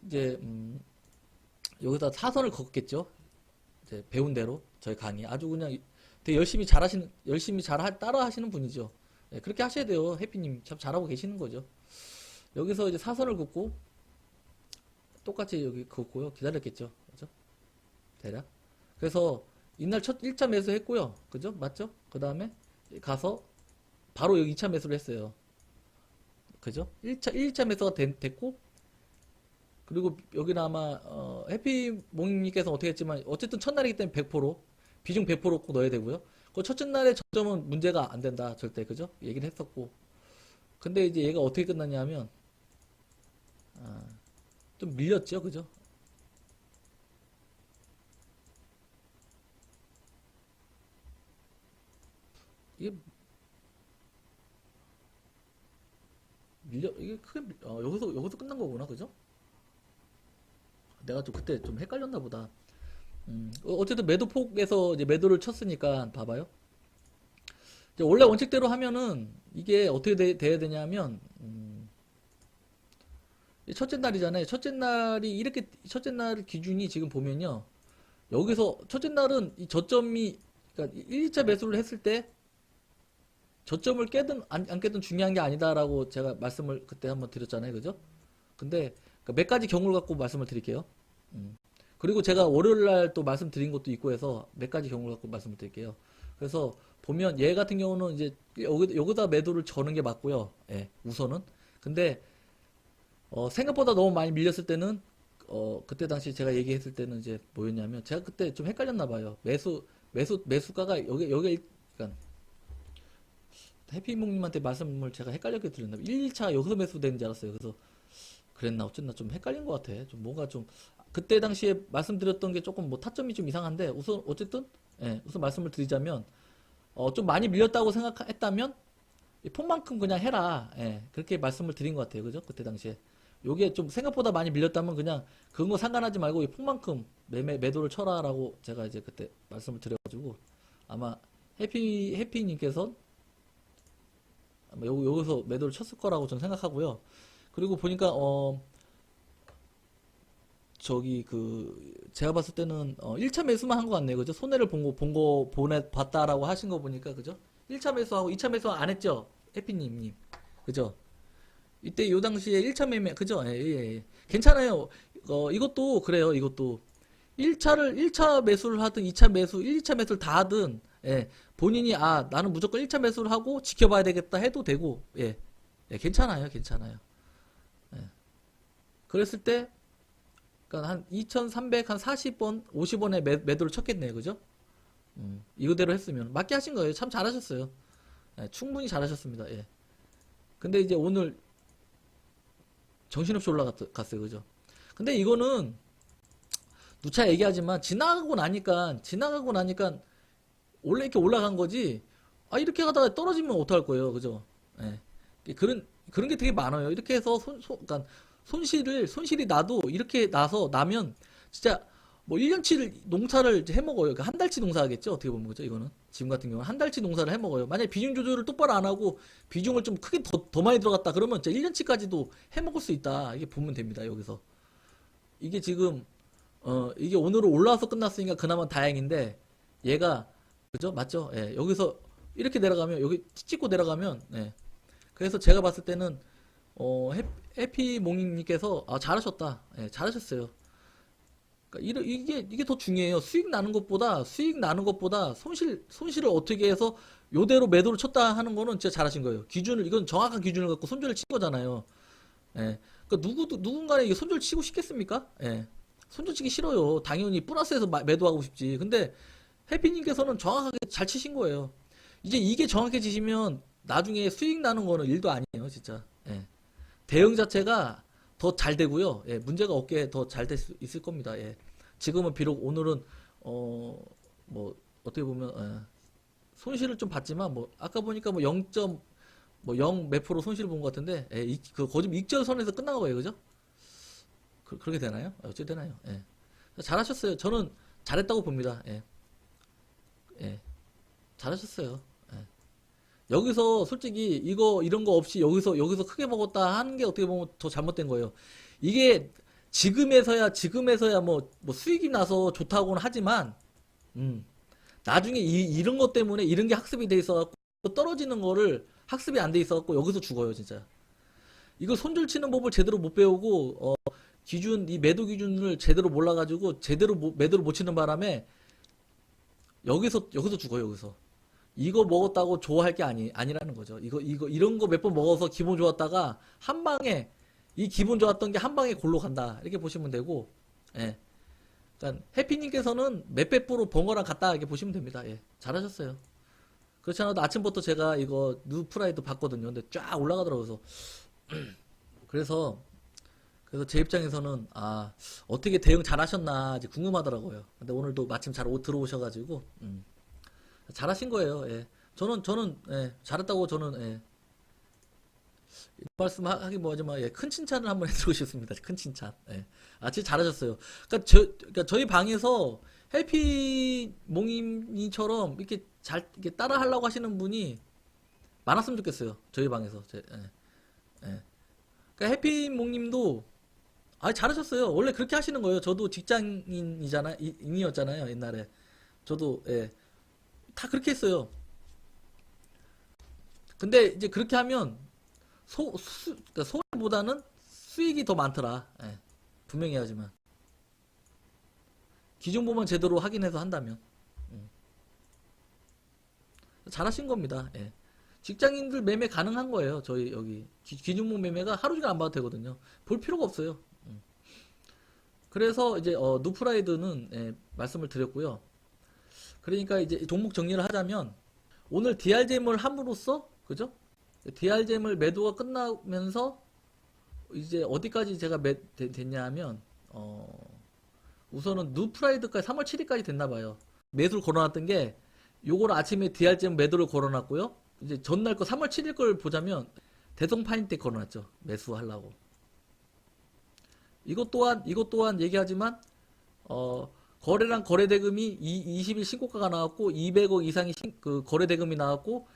이제 여기다 사선을 걷겠죠. 이제 배운 대로 저희 강의 아주 그냥 되게 열심히 따라 하시는 분이죠. 네, 그렇게 하셔야 돼요. 해피님 참 잘하고 계시는 거죠. 여기서 이제 사선을 긋고 똑같이 여기 긋고요. 기다렸겠죠. 그죠? 대략. 그래서 이날 첫 1차 매수 했고요. 그죠? 맞죠? 그 다음에 가서 바로 여기 2차 매수를 했어요. 그죠? 1차 매수가 됐고, 그리고 여기는 아마 해피몽님께서 어떻게 했지만 어쨌든 첫날이기 때문에 100% 비중 100%꼭 넣어야 되고요. 그 첫째 날의 저점은 문제가 안 된다 절대. 그죠? 얘기를 했었고, 근데 이제 얘가 어떻게 끝났냐면 좀 밀렸죠. 그죠? 이게 이게 크게 여기서 끝난 거구나, 그죠? 내가 좀 그때 좀 헷갈렸나 보다. 어쨌든 매도폭에서 이제 매도를 쳤으니까 봐봐요. 이제 원래 원칙대로 하면은 이게 어떻게 돼야 되냐면 첫째 날이잖아요. 첫째 날이 이렇게 첫째 날 기준이 지금 보면요. 여기서 첫째 날은 이 저점이 그러니까 1차 매수를 했을 때 저점을 깨든 안 깨든 중요한 게 아니다라고 제가 말씀을 그때 한번 드렸잖아요. 그죠? 근데 그러니까 몇 가지 경우를 갖고 말씀을 드릴게요. 그리고 제가 월요일 날 또 말씀드린 것도 있고 해서 몇 가지 경우를 갖고 말씀을 드릴게요. 그래서 보면 얘 같은 경우는 이제 여기다 매도를 저는 게 맞고요. 예, 우선은. 근데 생각보다 너무 많이 밀렸을 때는 그때 당시 제가 얘기했을 때는 이제 뭐였냐면 제가 그때 좀 헷갈렸나 봐요. 매수가가 여기 그러니까 해피몽님한테 말씀을 제가 헷갈렸게 드렸나 봐요. 1차 여기서 매수되는 줄 알았어요. 그래서 그랬나 어쨌나 좀 헷갈린 것 같아. 좀 뭔가 좀 그때 당시에 말씀드렸던 게 조금 뭐 타점이 좀 이상한데 우선 어쨌든 예, 우선 말씀을 드리자면 좀 많이 밀렸다고 생각했다면 이 폭만큼 그냥 해라. 예, 그렇게 말씀을 드린 것 같아요. 그죠? 그때 당시에. 요게 좀 생각보다 많이 밀렸다면 그냥 그런 거 상관하지 말고 이 폭만큼 매도를 쳐라라고 제가 이제 그때 말씀을 드려가지고 아마 해피님께서 아마 여기서 매도를 쳤을 거라고 저는 생각하고요. 그리고 보니까 저기 제가 봤을 때는 1차 매수만 한 것 같네요. 그죠? 손해를 봤다라고 하신 거 보니까 그죠? 1차 매수하고 2차 매수 안 했죠? 해피님. 그죠? 이때 요 당시에 1차 매매 그죠? 예, 예, 예. 괜찮아요. 이것도 그래요. 이것도 1차 매수를 하든 2차 매수, 1, 2차 매수를 다 하든 예. 본인이 나는 무조건 1차 매수를 하고 지켜봐야 되겠다 해도 되고 예. 예, 괜찮아요. 괜찮아요. 예. 그랬을 때 그러니까 한 2340원, 50원에 매도를 쳤겠네요. 그죠? 이거대로 했으면 맞게 하신 거예요. 참 잘하셨어요. 예, 충분히 잘하셨습니다. 예. 근데 이제 오늘 정신없이 올라갔어요. 그죠? 근데 이거는 누차 얘기하지만 지나가고 나니까 원래 이렇게 올라간 거지. 이렇게 가다가 떨어지면 어떡할 거예요. 그죠? 예. 그런 게 되게 많아요. 이렇게 해서 그러니까 손실이 나도 이렇게 나면 진짜 뭐 1년치 농사를 해 먹어요. 그러니까 한 달치 농사하겠죠. 어떻게 보면 그죠? 이거는 지금 같은 경우는 한 달치 농사를 해 먹어요. 만약에 비중 조절을 똑바로 안 하고 비중을 좀 크게 더 많이 들어갔다 그러면 진짜 1년치까지도 해 먹을 수 있다. 이게 보면 됩니다. 여기서 이게 지금 이게 오늘은 올라와서 끝났으니까 그나마 다행인데 얘가 그죠? 맞죠? 예. 여기서 이렇게 내려가면 여기 찍고 내려가면 예. 그래서 제가 봤을 때는 해피몽님께서 잘하셨다. 예, 잘하셨어요. 그러니까 이게 더 중요해요. 수익 나는 것보다 손실을 어떻게 해서 요대로 매도를 쳤다 하는 거는 진짜 잘하신 거예요. 이건 정확한 기준을 갖고 손절을 친 거잖아요. 예. 그러니까 누군가는 이게 손절 치고 싶겠습니까? 예. 손절 치기 싫어요. 당연히 플러스에서 매도하고 싶지. 근데 해피님께서는 정확하게 잘 치신 거예요. 이제 이게 정확해지시면 나중에 수익 나는 거는 일도 아니에요, 진짜. 예. 대응 자체가 더 잘 되고요. 예, 문제가 없게 더 잘 될 수 있을 겁니다. 예. 지금은 비록 오늘은 뭐 어떻게 보면 손실을 좀 봤지만 뭐 아까 보니까 뭐 0. 몇 프로 손실 본 것 같은데 예, 거짓 익절선에서 끝난 거예요, 그죠? 그렇게 되나요? 어찌 되나요? 예. 잘하셨어요. 저는 잘했다고 봅니다. 예. 예. 잘하셨어요. 예. 여기서 솔직히 이런 거 없이 여기서 크게 먹었다 하는 게 어떻게 보면 더 잘못된 거예요. 이게 지금에서야 뭐 수익이 나서 좋다고는 하지만 나중에 이런 것 때문에 이런 게 학습이 돼 있어갖고 떨어지는 거를 학습이 안 돼 있어갖고 여기서 죽어요, 진짜. 이거 손절 치는 법을 제대로 못 배우고 이 매도 기준을 제대로 몰라가지고 제대로 매도를 못 치는 바람에 여기서 죽어요, 여기서. 이거 먹었다고 좋아할 게 아니라는 거죠. 이런 거 몇 번 먹어서 기분 좋았다가 한 방에 이 기분 좋았던 게 한 방에 골로 간다. 이렇게 보시면 되고, 예. 그러니까 해피님께서는 몇백 프로 번 거랑 같다. 이렇게 보시면 됩니다. 예. 잘하셨어요. 그렇지 않아도 아침부터 제가 이거 뉴프라이드 봤거든요. 근데 쫙 올라가더라고요. 그래서 제 입장에서는 어떻게 대응 잘하셨나 이제 궁금하더라고요. 근데 오늘도 마침 잘 들어오셔가지고 잘하신 거예요. 예. 저는 예, 잘했다고 저는 예, 말씀하기 뭐하지만 예, 큰 칭찬을 한번 해드리고 싶습니다. 큰 칭찬. 예. 아, 진짜 잘하셨어요. 그러니까 저희 방에서 해피 몽님처럼 이렇게 잘 이렇게 따라 하려고 하시는 분이 많았으면 좋겠어요. 저희 방에서. 예, 예. 그러니까 해피 몽님도 아, 잘하셨어요. 원래 그렇게 하시는 거예요. 저도 인이었잖아요, 옛날에. 저도 예, 다 그렇게 했어요. 근데 이제 그렇게 하면 그러니까 손해보다는 수익이 더 많더라. 예, 분명히 하지만 기준보만 제대로 확인해서 한다면 음, 잘하신 겁니다. 예. 직장인들 매매 가능한 거예요. 저희 여기 기준보 매매가 하루 종일 안 봐도 되거든요. 볼 필요가 없어요. 그래서 이제 누프라이드는 예, 말씀을 드렸고요. 그러니까 이제 종목 정리를 하자면 오늘 DR잼을 함으로써 그죠? DR잼을 매도가 끝나면서 이제 어디까지 제가 됐냐 하면 우선은 누프라이드까지 3월 7일까지 됐나 봐요. 매수를 걸어놨던 게 요걸 아침에 DR잼 매도를 걸어놨고요. 이제 전날 거 3월 7일 걸 보자면 대성파인 때 걸어놨죠. 매수하려고. 이것 또한 얘기하지만 거래량 거래대금이 20일 신고가가 나왔고 200억 이상의 그 거래대금이 나왔고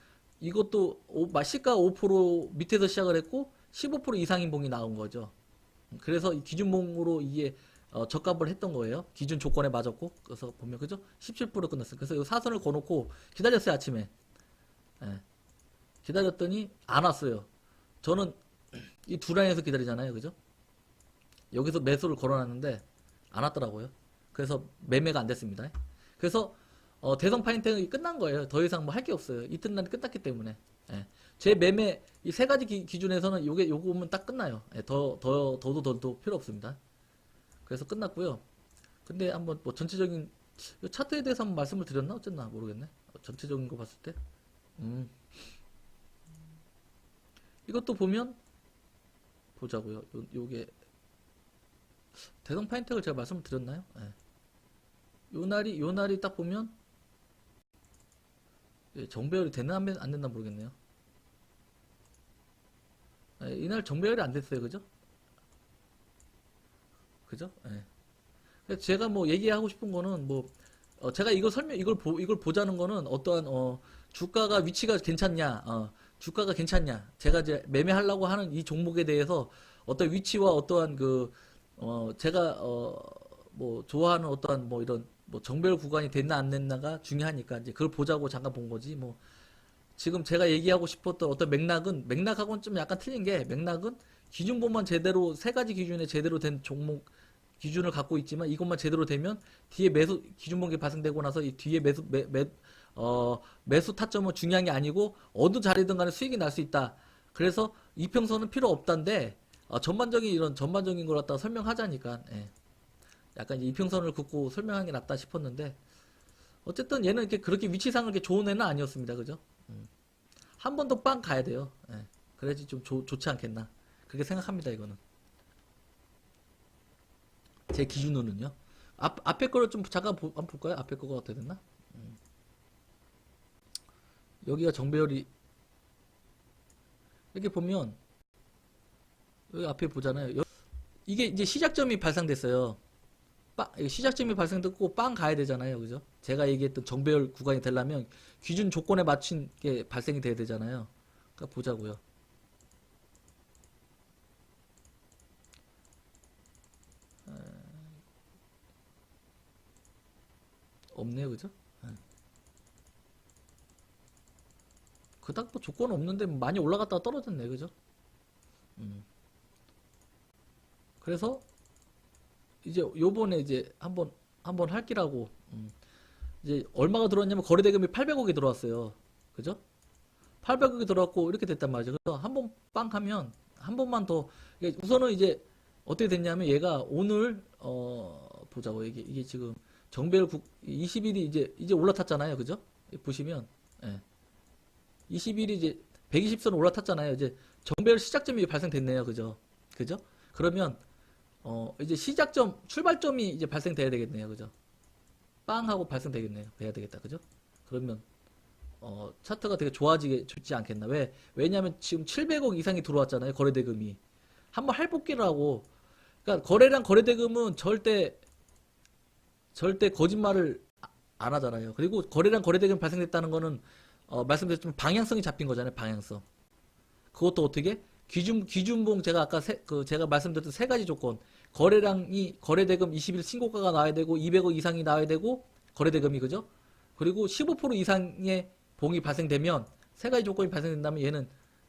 이것도 시가 5% 밑에서 시작을 했고 15% 이상인 봉이 나온 거죠. 그래서 이 기준봉으로 이게 적합을 했던 거예요. 기준 조건에 맞았고 그래서 보면 그죠? 17% 끝났어요. 그래서 이 사선을 거놓고 기다렸어요 아침에. 예. 기다렸더니 안 왔어요. 저는 이 두 라인에서 기다리잖아요, 그죠? 여기서 매수를 걸어놨는데 안 왔더라고요. 그래서 매매가 안 됐습니다. 그래서 대성 파인팅이 끝난 거예요. 더 이상 뭐 할 게 없어요. 이튿날이 끝났기 때문에. 예. 제 매매 이 세 가지 기준에서는 요거 오면 딱 끝나요. 예. 더도 필요 없습니다. 그래서 끝났고요. 근데 한번 뭐 전체적인 차트에 대해서 한번 말씀을 드렸나 어쨌나 모르겠네. 전체적인 거 봤을 때. 이것도 보면 보자고요. 요게 대성 파인텍을 제가 말씀을 드렸나요? 예. 요 날이 딱 보면 예, 정배열이 되나 안 됐나 모르겠네요. 예, 이날 정배열이 안 됐어요, 그죠? 그죠? 예. 그래서 제가 뭐 얘기하고 싶은 거는 뭐 제가 이걸 보자는 거는 어떠한 주가가 위치가 괜찮냐, 주가가 괜찮냐, 제가 이제 매매하려고 하는 이 종목에 대해서 어떤 위치와 어떠한 제가 뭐 좋아하는 어떠한 뭐 이런 뭐 정배열 구간이 됐나 안 됐나가 중요하니까 이제 그걸 보자고 잠깐 본 거지. 뭐 지금 제가 얘기하고 싶었던 어떤 맥락하고는 좀 약간 틀린 게 맥락은 기준본만 제대로 세 가지 기준에 제대로 된 종목 기준을 갖고 있지만 이것만 제대로 되면 뒤에 매수 기준본이 발생되고 나서 이 뒤에 매수 타점은 중요한 게 아니고 어느 자리든 간에 수익이 날 수 있다. 그래서 이평선은 필요 없단데 전반적인 걸 갖다가 설명하자니까 예. 약간 이제 이평선을 긋고 설명하는 게 낫다 싶었는데 어쨌든 얘는 이렇게 그렇게 위치상을 이렇게 좋은 애는 아니었습니다. 그죠? 한 번 더 빵 가야 돼요. 예. 그래야지 좀 좋지 않겠나. 그렇게 생각합니다. 이거는 제 기준으로는요. 앞에 거를 좀 잠깐 한번 볼까요? 앞에 거가 어떻게 됐나? 여기가 정배열이 이렇게 보면 여기 앞에 보잖아요. 이게 이제 시작점이 발생됐어요. 시작점이 발생됐고 빵 가야 되잖아요. 그죠? 제가 얘기했던 정배열 구간이 되려면 기준 조건에 맞춘 게 발생이 돼야 되잖아요. 그러니까 보자고요. 없네요. 그죠? 그닥 뭐 조건 없는데 많이 올라갔다가 떨어졌네. 그죠? 음. 그래서 이제 요번에 이제 한번 할기라고 이제 얼마가 들어왔냐면 거래대금이 800억이 들어왔어요. 그죠? 800억이 들어왔고 이렇게 됐단 말이죠. 그래서 한 번 빵 하면 한 번만 더 우선은 이제 어떻게 됐냐면 얘가 오늘 보자고 이게 지금 정배열 20일이 이제 올라탔잖아요. 그죠? 보시면 예. 20일이 이제 120선 올라탔잖아요. 이제 정배열 시작점이 발생됐네요. 그죠? 그죠? 그러면 이제 출발점이 이제 발생돼야 되겠네요. 그죠? 빵 하고 발생되겠네요. 돼야 되겠다. 그죠? 그러면 차트가 되게 좋지 않겠나. 왜냐면 지금 700억 이상이 들어왔잖아요. 거래대금이. 한번 할복기를 하고. 그러니까 거래량 거래대금은 절대 거짓말을 안 하잖아요. 그리고 거래량 거래대금 발생됐다는 거는 말씀드렸지만 방향성이 잡힌 거잖아요. 방향성. 그것도 어떻게? 기준봉 제가 아까 제가 말씀드렸던 세 가지 조건. 거래대금 20일 신고가가 나와야 되고 200억 이상이 나와야 되고 거래대금이 그죠? 그리고 15% 이상의 봉이 발생되면 세 가지 조건이 발생된다면 얘는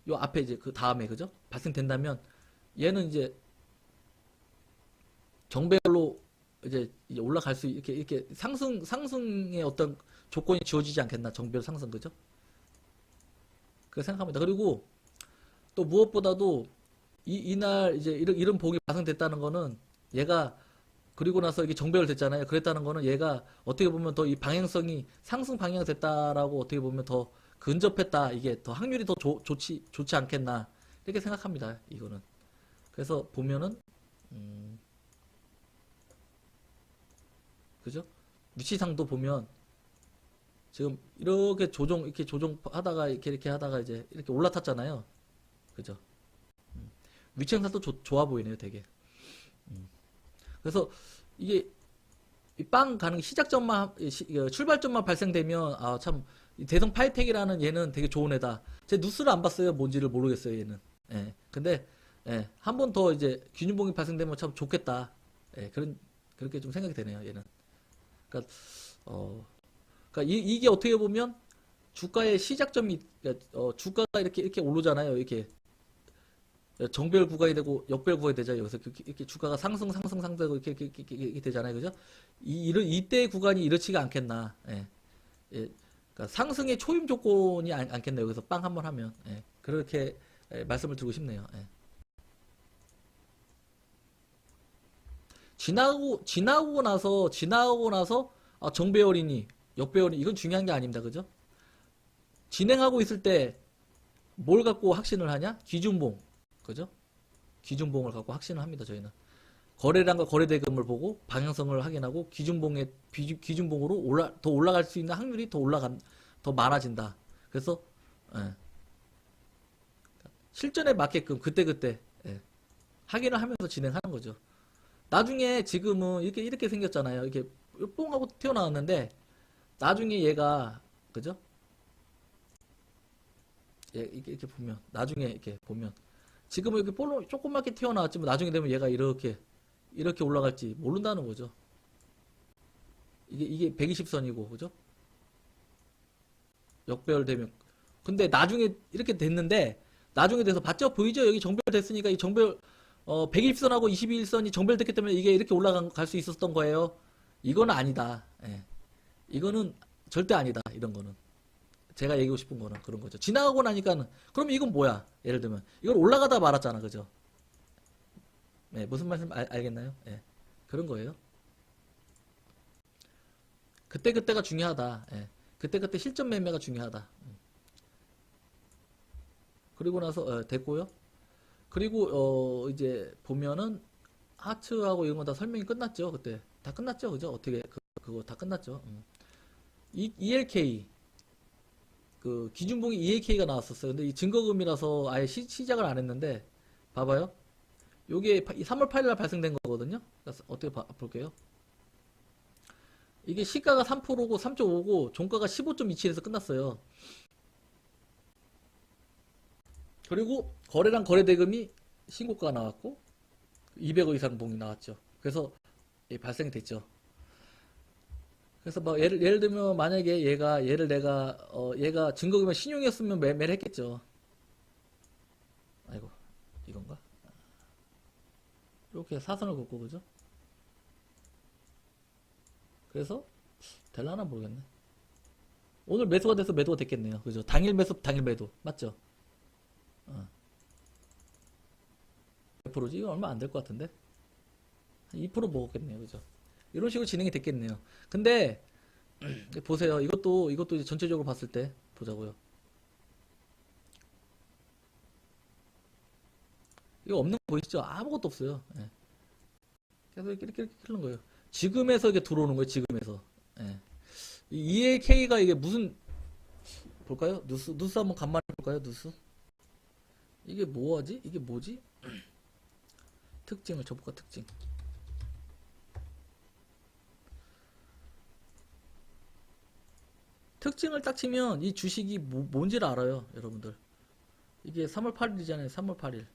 요 앞에 이제 그 다음에 그죠? 발생된다면 얘는 이제 정배열로 이제 올라갈 수 이렇게 상승의 어떤 조건이 지워지지 않겠나. 정배열 상승 그죠? 그렇게 생각합니다. 그리고 또 무엇보다도 이날 이제 이런 봉이 발생됐다는 거는 얘가 그리고 나서 이게 정배열 됐잖아요. 그랬다는 거는 얘가 어떻게 보면 더 이 방향성이 상승 방향 됐다라고 어떻게 보면 더 근접했다. 이게 더 확률이 더 좋지 않겠나. 이렇게 생각합니다. 이거는. 그래서 보면은 그죠? 위치상도 보면 지금 이렇게 조정하다가 이렇게 하다가 이제 이렇게 올라탔잖아요. 그죠? 위치상도 좋아 보이네요, 되게. 그래서 이게 빵 가는 시작점만 출발점만 발생되면 참 대성 파이텍이라는 얘는 되게 좋은 애다. 제 뉴스를 안 봤어요. 뭔지를 모르겠어요, 얘는. 예. 근데 예. 한 번 더 이제 균형봉이 발생되면 참 좋겠다. 예. 그렇게 좀 생각이 되네요, 얘는. 그러니까 그러니까 이게 어떻게 보면 주가의 시작점이 주가가 이렇게 오르잖아요. 이렇게 정배열 구간이 되고 역배열 구간이 되잖아요. 여기서 이렇게 주가가 상승되고 이렇게 되잖아요. 그죠? 이때 구간이 이렇지가 않겠나. 예. 예. 그러니까 상승의 초임 조건이 않겠네요. 여기서 빵 한번 하면. 예. 그렇게 말씀을 드리고 싶네요. 예. 지나고 나서 정배열이니 역배열이 이건 중요한 게 아닙니다. 그죠? 진행하고 있을 때 뭘 갖고 확신을 하냐? 기준봉. 그죠? 기준봉을 갖고 확신을 합니다. 저희는. 거래량과 거래대금을 보고 방향성을 확인하고 기준봉으로 더 올라갈 수 있는 확률이 더 많아진다. 그래서 예. 실전에 맞게끔 그때그때 예. 확인을 하면서 진행하는 거죠. 나중에 지금은 이렇게 생겼잖아요. 이렇게 뽕하고 튀어나왔는데 나중에 얘가 그죠? 이렇게 보면 나중에 이렇게 보면 지금은 이렇게 볼로 조그맣게 튀어나왔지만 나중에 되면 얘가 이렇게 올라갈지 모른다는 거죠. 이게 120선이고 그죠? 역배열되면 근데 나중에 이렇게 됐는데 나중에 돼서 봤죠? 보이죠? 여기 정배열 됐으니까 이 정배열 120선하고 21선이 정배열됐기 때문에 이게 이렇게 올라갈 수 있었던 거예요. 이거는 아니다. 예. 이거는 절대 아니다. 이런 거는. 제가 얘기하고 싶은 거는 그런 거죠. 지나가고 나니까는 그럼 이건 뭐야? 예를 들면 이걸 올라가다 말았잖아. 그죠? 네, 무슨 말씀 알겠나요? 예. 그런 거예요. 그때가 중요하다. 예. 그때 실전 매매가 중요하다. 그리고 나서 됐고요. 그리고 이제 보면은 하츠하고 이런 거 다 설명이 끝났죠. 그때 다 끝났죠. 그죠? 어떻게 그거 다 끝났죠. ELK 그 기준봉이 ELK가 나왔었어요. 근데 이 증거금이라서 아예 시작을 안 했는데 봐봐요. 요게 3월 8일 날 발생된 거거든요. 어떻게 볼게요. 이게 시가가 3%고 3.5고 종가가 15.27에서 끝났어요. 그리고 거래량 거래대금이 신고가가 나왔고 200억 이상 봉이 나왔죠. 그래서 발생이 됐죠. 그래서 막 예를 들면 만약에 얘가 증거금이 신용이었으면 매매를 했겠죠. 아이고 이건가? 이렇게 사선을 긋고 그죠? 그래서 될라나 모르겠네. 오늘 매수가 돼서 매도가 됐겠네요. 그죠? 당일 매수 당일 매도 맞죠? 100%지? 이거 얼마 안 될 것 같은데? 한 2% 먹었겠네요. 그죠? 이런 식으로 진행이 됐겠네요. 근데 보세요. 이것도 이제 전체적으로 봤을 때 보자고요. 이거 없는 거 보이시죠? 아무것도 없어요. 예. 계속 이렇게 흐르는 거예요. 지금에서 이게 들어오는 거예요. 지금에서. 예. 이 ELK가 이게 무슨 볼까요? 누수 한번 간만에 볼까요? 누수. 이게 뭐지? 이게 뭐지? 특징을 줘볼까? 특징. 특징을 딱 치면 이 주식이 뭔지를 알아요, 여러분들. 이게 3월 8일이잖아요. 3월 8일.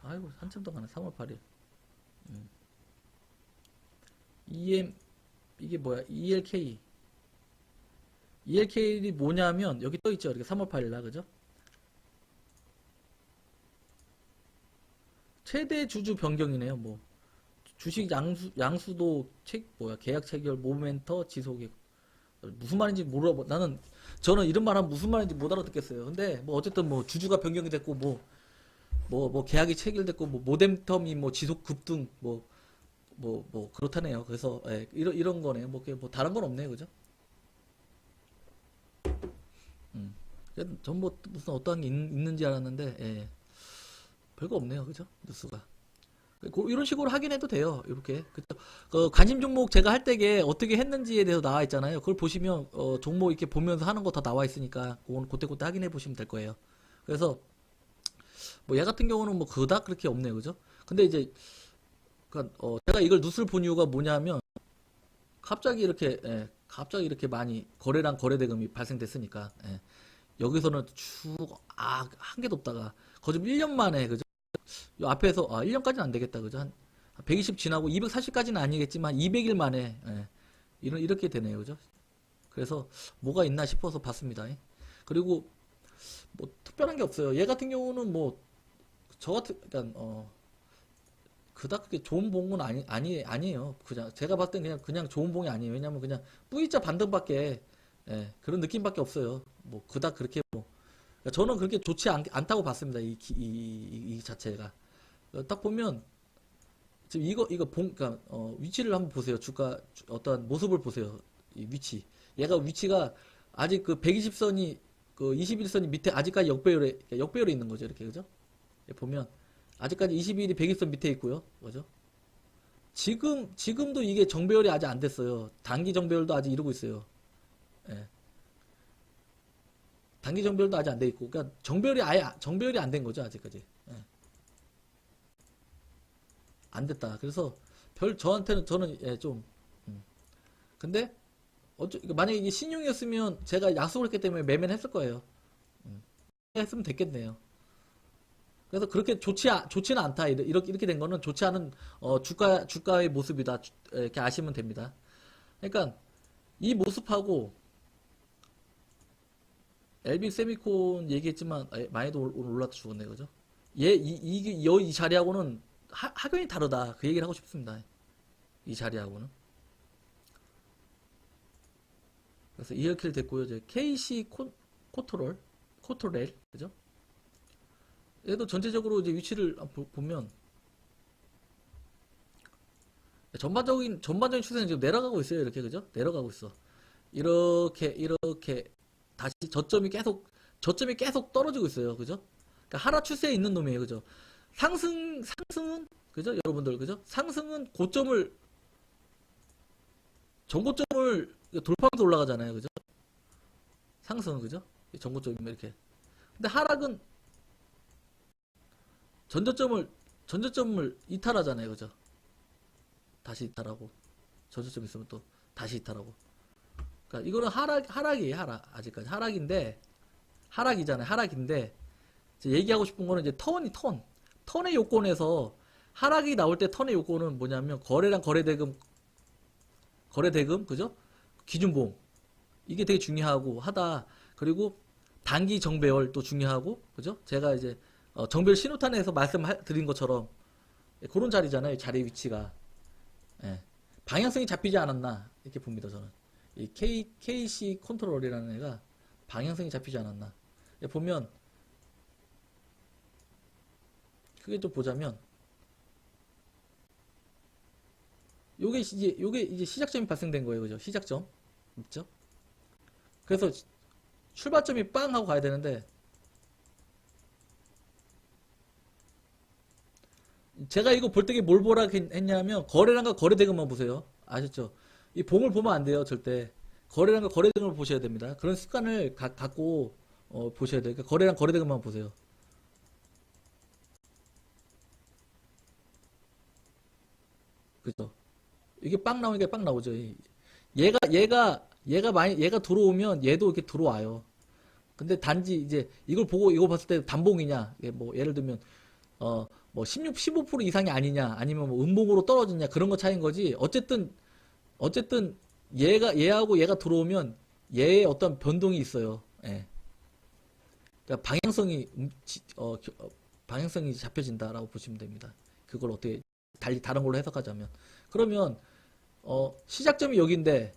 아이고, 한참 더 가네. 3월 8일. EM, 이게 뭐야? ELK. ELK이 뭐냐면, 여기 떠있죠? 이렇게 3월 8일 날, 그죠? 최대 주주 변경이네요, 뭐. 주식 양수도 계약 체결, 모멘터, 지속이. 무슨 말인지 저는 이런 말 하면 무슨 말인지 못 알아듣겠어요. 근데, 뭐, 어쨌든 뭐, 주주가 변경이 됐고, 뭐, 계약이 체결됐고, 뭐, 모뎀텀이 뭐, 지속 급등, 그렇다네요. 그래서, 예, 이런 거네요. 뭐, 다른 건 없네요. 그죠? 음. 전 뭐, 무슨 어떠한 게 있는지 알았는데, 예, 별거 없네요. 그죠? 뉴스가. 이런 식으로 확인해도 돼요. 이렇게. 그죠? 관심 종목 제가 할 때게 어떻게 했는지에 대해서 나와 있잖아요. 그걸 보시면, 종목 이렇게 보면서 하는 거 다 나와 있으니까, 그건 그때 확인해 보시면 될 거예요. 그래서, 뭐, 얘 같은 경우는 뭐, 그닥 그렇게 없네요. 그죠? 근데 이제, 그러니까 제가 이걸 뉴스를 본 이유가 뭐냐면 갑자기 이렇게 많이 거래량 거래 대금이 발생됐으니까 여기서는 한 개도 없다가 거짓 1년 만에 그죠? 요 앞에서 1년까지는 안 되겠다 그죠? 한 120 지나고 240까지는 아니겠지만 200일 만에 이렇게 되네요 그죠? 그래서 뭐가 있나 싶어서 봤습니다. 그리고 뭐 특별한 게 없어요. 얘 같은 경우는 뭐 저 같은 그러니까 그닥 그게 좋은 봉은 아니에요. 그냥 제가 봤을 땐 그냥 좋은 봉이 아니에요. 왜냐면 그냥 V자 반등밖에 그런 느낌밖에 없어요. 뭐 그닥 그렇게 뭐 그러니까 저는 그렇게 좋지 않다고 봤습니다. 이 자체가 딱 보면 지금 이거 그러니까 위치를 한번 보세요. 어떤 모습을 보세요. 이 위치 위치가 아직 그 120선이 그 21선이 밑에 아직까지 역배열에 있는 거죠. 이렇게 그죠? 보면 아직까지 22일이 120선 밑에 있고요. 그죠? 지금도 이게 정배열이 아직 안 됐어요. 단기 정배열도 아직 이러고 있어요. 예. 단기 정배열도 아직 안 돼 있고. 그러니까 정배열이 안 된 거죠, 아직까지. 예. 안 됐다. 그래서 저는 좀 근데 만약에 이게 신용이었으면 제가 약속을 했기 때문에 매매는 했을 거예요. 했으면 됐겠네요. 그래서 그렇게 좋지는 않다. 이렇게 된 거는 좋지 않은 주가의 모습이다. 이렇게 아시면 됩니다. 그러니까 이 모습하고 엘빅 세미콘 얘기했지만 많이도 오늘 올라서 죽었네 그죠? 이 자리하고는 확연히 다르다. 그 얘기를 하고 싶습니다. 이 자리하고는. 그래서 이렇게 됐고요. 이제 KC 코토렐 그죠? 얘도 전체적으로 이제 위치를 보면 전반적인 추세는 지금 내려가고 있어요. 이렇게 그죠? 내려가고 있어. 이렇게 다시 저점이 계속 떨어지고 있어요. 그죠? 그러니까 하락 추세에 있는 놈이에요. 그죠? 상승은 그죠? 여러분들 그죠? 상승은 전고점을 돌파하면서 올라가잖아요. 그죠? 상승은 그죠? 전고점이면 이렇게. 근데 하락은 전저점을 이탈하잖아요. 그죠? 다시 이탈하고 전저점 있으면 또 다시 이탈하고. 그러니까 이거는 하락이에요. 아직까지 하락이잖아요. 하락인데 이제 얘기하고 싶은 거는 이제 턴의 요건에서 하락이 나올 때 턴의 요건은 뭐냐면 거래량 거래대금 그죠? 기준봉 이게 되게 중요하고 하다. 그리고 단기 정배열도 중요하고 그죠? 제가 이제 정배열 신호탄에서 말씀드린 것처럼 그런 자리잖아요. 자리 위치가 예. 방향성이 잡히지 않았나 이렇게 봅니다. 저는 이 KC 컨트롤이라는 애가 방향성이 잡히지 않았나 보면 크게 좀 보자면 요게 이제 시작점이 발생된 거예요. 그죠? 시작점 있죠? 그래서 출발점이 빵 하고 가야 되는데 제가 이거 볼 때게 뭘 보라 했냐면 거래량과 거래대금만 보세요. 아셨죠? 이 봉을 보면 안 돼요, 절대. 거래량과 거래대금을 보셔야 됩니다. 그런 습관을 갖고 보셔야 돼요. 그러니까 거래량 거래대금만 보세요. 그죠? 이게 빵 나오니까 빵 나오죠. 얘가 들어오면 얘도 이렇게 들어와요. 근데 단지 이제 이걸 보고 이거 봤을 때 단봉이냐, 이게 뭐 예를 들면 뭐 16, 15% 이상이 아니냐, 아니면 뭐 음봉으로 떨어지냐 그런 거 차이인 거지. 어쨌든 얘하고 얘가 들어오면 얘의 어떤 변동이 있어요. 예. 그러니까 방향성이 잡혀진다라고 보시면 됩니다. 그걸 어떻게 달리 다른 걸로 해석하자면 그러면 시작점이 여기인데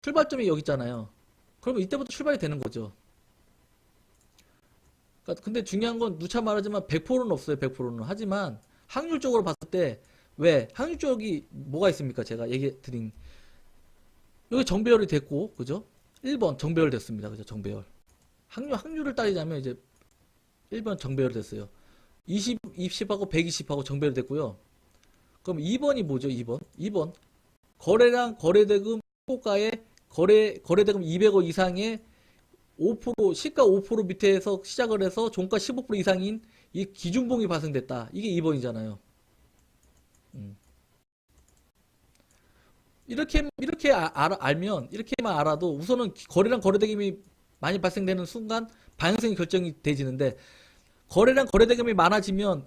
출발점이 여기 있잖아요. 그러면 이때부터 출발이 되는 거죠. 그러니까 근데 중요한 건 누차 말하지만 100%는 없어요. 100%는. 하지만 확률적으로 봤을 때 왜 확률적이 뭐가 있습니까? 제가 얘기 드린 여기 정배열이 됐고 그죠? 1번 정배열 됐습니다. 그죠? 정배열. 확률을 따지자면 이제 1번 정배열 됐어요. 20하고 120하고 정배열 됐고요. 그럼 2번이 뭐죠? 2번 거래량 거래대금 호가에 거래대금 200억 이상의 5% 시가 5% 밑에서 시작을 해서 종가 15% 이상인 이 기준봉이 발생됐다. 이게 2번이잖아요. 이렇게 알면 이렇게만 알아도 우선은 거래량 거래대금이 많이 발생되는 순간 방향성이 결정이 되지는데 거래량 거래대금이 많아지면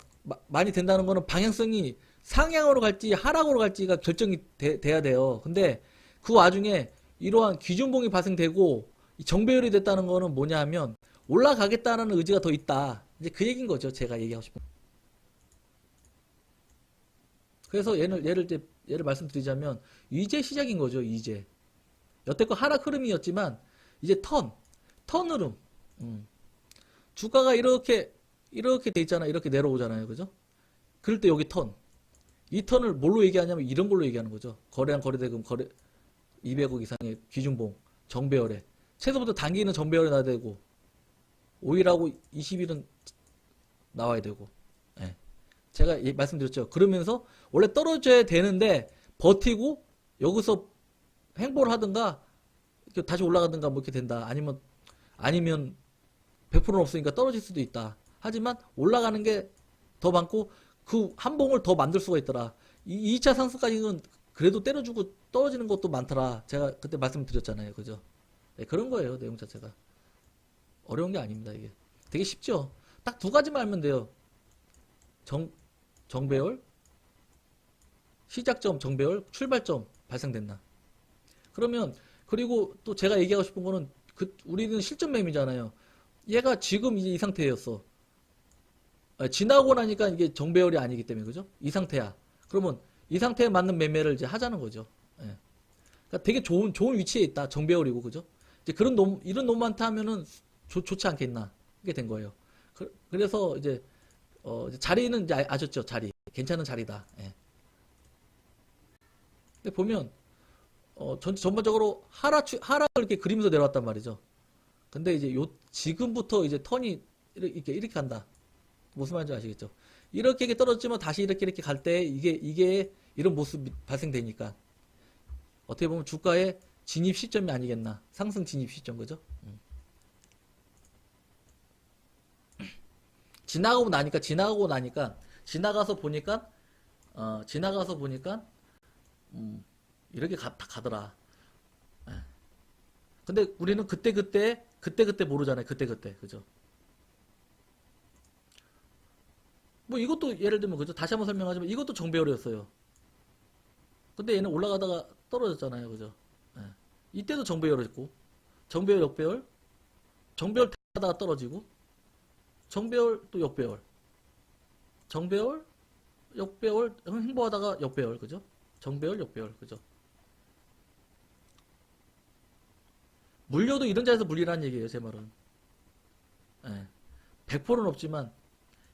많이 된다는 거는 방향성이 상향으로 갈지 하락으로 갈지가 결정이 돼야 돼요. 근데 그 와중에 이러한 기준봉이 발생되고 정배열이 됐다는 거는 뭐냐 하면 올라가겠다는 의지가 더 있다. 이제 그 얘기인 거죠. 제가 얘기하고 싶은. 그래서 얘를 말씀드리자면 이제 시작인 거죠. 이제. 여태껏 하락 흐름이었지만 이제 턴 흐름. 주가가 이렇게 돼 있잖아. 이렇게 내려오잖아요. 그죠? 그럴 때 여기 이 턴을 뭘로 얘기하냐면 이런 걸로 얘기하는 거죠. 거래량 거래대금 200억 이상의 기준봉 정배열에 최소부터 단기는 정배열에 나야 되고 5일하고 20일은 나와야 되고 예. 제가 말씀드렸죠. 그러면서 원래 떨어져야 되는데 버티고 여기서 행보를 하든가 다시 올라가든가 뭐 이렇게 된다. 아니면 100%는 없으니까 떨어질 수도 있다. 하지만 올라가는 게 더 많고 그 한 봉을 더 만들 수가 있더라. 2차 상승까지는 그래도 때려주고 떨어지는 것도 많더라. 제가 그때 말씀드렸잖아요. 그죠? 네, 그런 거예요. 내용 자체가. 어려운 게 아닙니다. 이게. 되게 쉽죠? 딱 두 가지만 알면 돼요. 정배열, 시작점 정배열, 출발점 발생됐나. 그러면 그리고 또 제가 얘기하고 싶은 거는 우리는 실전 매매잖아요. 얘가 지금 이제 이 상태였어. 지나고 나니까 이게 정배열이 아니기 때문에 그죠? 이 상태야. 그러면 이 상태에 맞는 매매를 이제 하자는 거죠. 예. 그러니까 되게 좋은 위치에 있다. 정배열이고 그죠? 이제 이런 놈한테 하면은 좋지 않겠나. 이게 된 거예요. 그래서 이제 자리는 이제 아셨죠? 자리. 괜찮은 자리다. 예. 근데 보면 전반적으로 하락을 이렇게 그리면서 내려왔단 말이죠. 근데 이제 지금부터 이제 턴이 이렇게 간다. 무슨 말인지 아시겠죠? 이렇게 떨어지면 다시 이렇게 갈 때 이게 이런 모습이 발생되니까 어떻게 보면 주가의 진입 시점이 아니겠나. 상승 진입 시점 그죠? 지나가고 나니까 지나가서 보니까 이렇게 가더라. 예. 근데 우리는 그때 모르잖아요. 그때 그죠? 뭐 이것도 예를 들면 그죠? 다시 한번 설명하자면 이것도 정배열이었어요. 근데 얘는 올라가다가 떨어졌잖아요. 그죠? 예. 이때도 정배열이었고 정배열 역배열 정배열 하다가 떨어지고 정배열 또 역배열 정배열 역배열 행보하다가 역배열 그죠? 정배열 역배열 그죠? 물려도 이런 자리에서 물리라는 얘기예요. 제 말은. 예. 100%는 없지만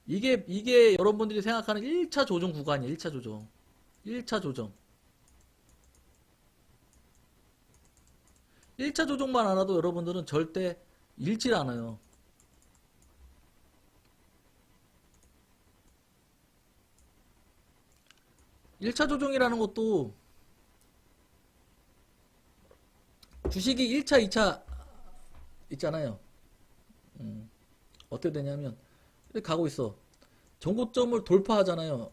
이게 여러분들이 생각하는 1차 조정 구간이에요. 1차 조정. 1차 조정. 1차 조정만 알아도 여러분들은 절대 잃질 않아요. 1차 조정이라는 것도 주식이 1차, 2차 있잖아요. 어떻게 되냐면 이렇게 가고 있어. 전고점을 돌파하잖아요.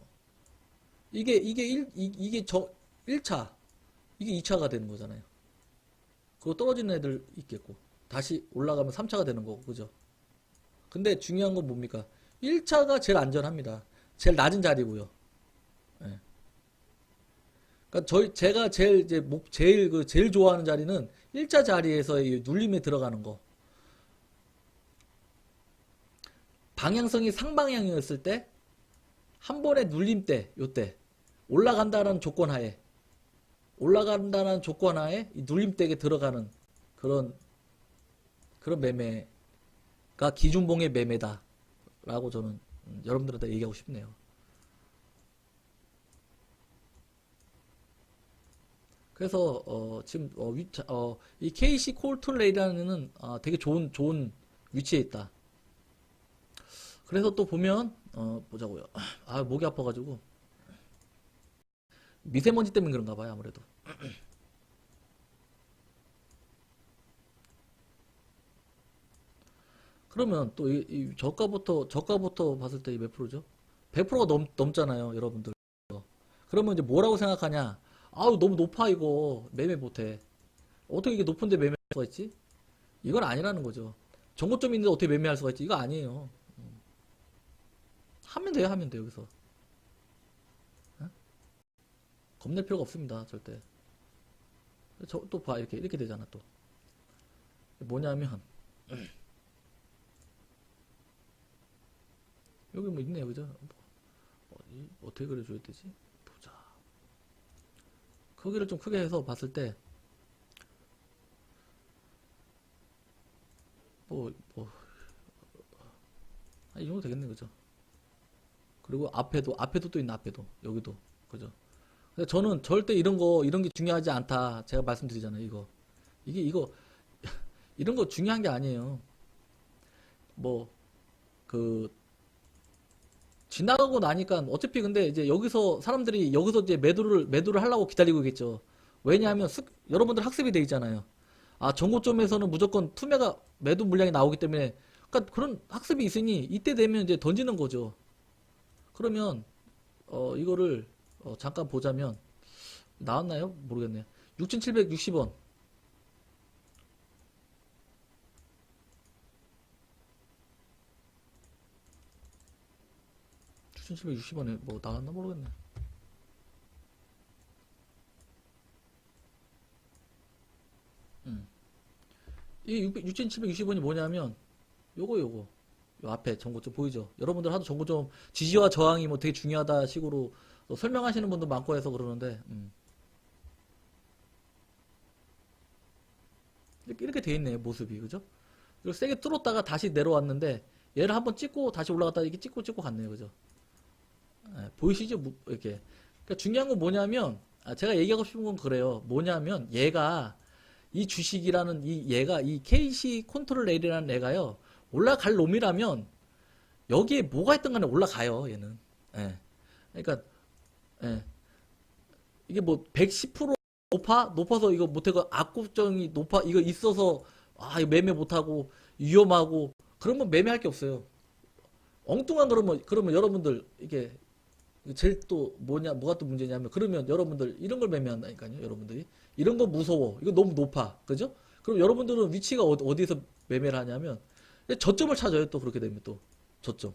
이게 1차, 이게 2차가 되는 거잖아요. 그거 떨어지는 애들 있겠고, 다시 올라가면 3차가 되는 거고, 그죠? 근데 중요한 건 뭡니까? 1차가 제일 안전합니다. 제일 낮은 자리고요. 예. 그러니까 제가 제일 이제 제일 좋아하는 자리는 1차 자리에서의 눌림에 들어가는 거. 방향성이 상방향이었을 때, 한 번에 눌림 때, 요때 올라간다는 조건 하에, 올라간다는 조건 하에 이 눌림대에 들어가는 그런 매매가 기준봉의 매매다라고 저는 여러분들한테 얘기하고 싶네요. 그래서 지금 이 KC 콜툴레이라는 되게 좋은 위치에 있다. 그래서 또 보면 보자고요. 아 목이 아파가지고 미세먼지 때문에 그런가 봐요 아무래도. 그러면 또 이 저가부터 봤을 때 몇 프로죠? 100%가 넘잖아요 여러분들. 그러면 이제 뭐라고 생각하냐? 아우 너무 높아 이거 매매 못해. 어떻게 이게 높은데 매매할 수가 있지? 이건 아니라는 거죠. 정고점이 있는데 어떻게 매매할 수가 있지? 이거 아니에요. 하면 돼요 여기서. 어? 겁낼 필요가 없습니다 절대. 또 봐 이렇게 되잖아 또. 뭐냐면 여기 뭐 있네요 그죠? 어떻게 그려줘야 되지? 보자. 크기를 좀 크게 해서 봤을 때 뭐, 이 정도 되겠네, 그죠? 그리고 앞에도 또 있네, 앞에도. 여기도. 그죠? 근데 저는 절대 이런 게 중요하지 않다. 제가 말씀드리잖아요, 이거. 이거, 이런 거 중요한 게 아니에요. 뭐, 그, 지나가고 나니까 어차피 근데 이제 여기서 사람들이 여기서 이제 매도를 하려고 기다리고 있겠죠. 왜냐하면 여러분들 학습이 돼 있잖아요. 아, 정고점에서는 무조건 투매가 매도 물량이 나오기 때문에 그러니까 그런 학습이 있으니 이때 되면 이제 던지는 거죠. 그러면 이거를 잠깐 보자면 나왔나요? 모르겠네요. 6,760원. 6,760원에 뭐 나왔나 모르겠네. 음. 이 6,760원이 뭐냐면 요거 요 앞에 정고점 보이죠? 여러분들 하도 정고점 지지와 저항이 뭐 되게 중요하다 식으로 설명하시는 분도 많고 해서 그러는데 이렇게 돼 있네 모습이 그죠? 이걸 세게 뚫었다가 다시 내려왔는데 얘를 한번 찍고 다시 올라갔다 이렇게 찍고 갔네요 그죠? 예, 보이시죠? 이렇게 그러니까 중요한 건 뭐냐면 제가 얘기하고 싶은 건 그래요. 뭐냐면 얘가 이 주식이라는 얘가 이 KC 컨트롤 L이라는 애가요 올라갈 놈이라면 여기에 뭐가 있든 간에 올라가요 얘는. 예. 그러니까 예. 이게 뭐 110% 높아서 이거 못하고 악국정이 높아 이거 있어서 이거 매매 못하고 위험하고 그러면 매매할 게 없어요. 엉뚱한 그러면 여러분들 이게 제일 또 뭐가 또 문제냐면 그러면 여러분들 이런 걸 매매한다니까요 여러분들이 이런 거 무서워 이거 너무 높아 그죠? 그럼 여러분들은 위치가 어디에서 매매를 하냐면 저점을 찾아요 또 그렇게 되면 또 저점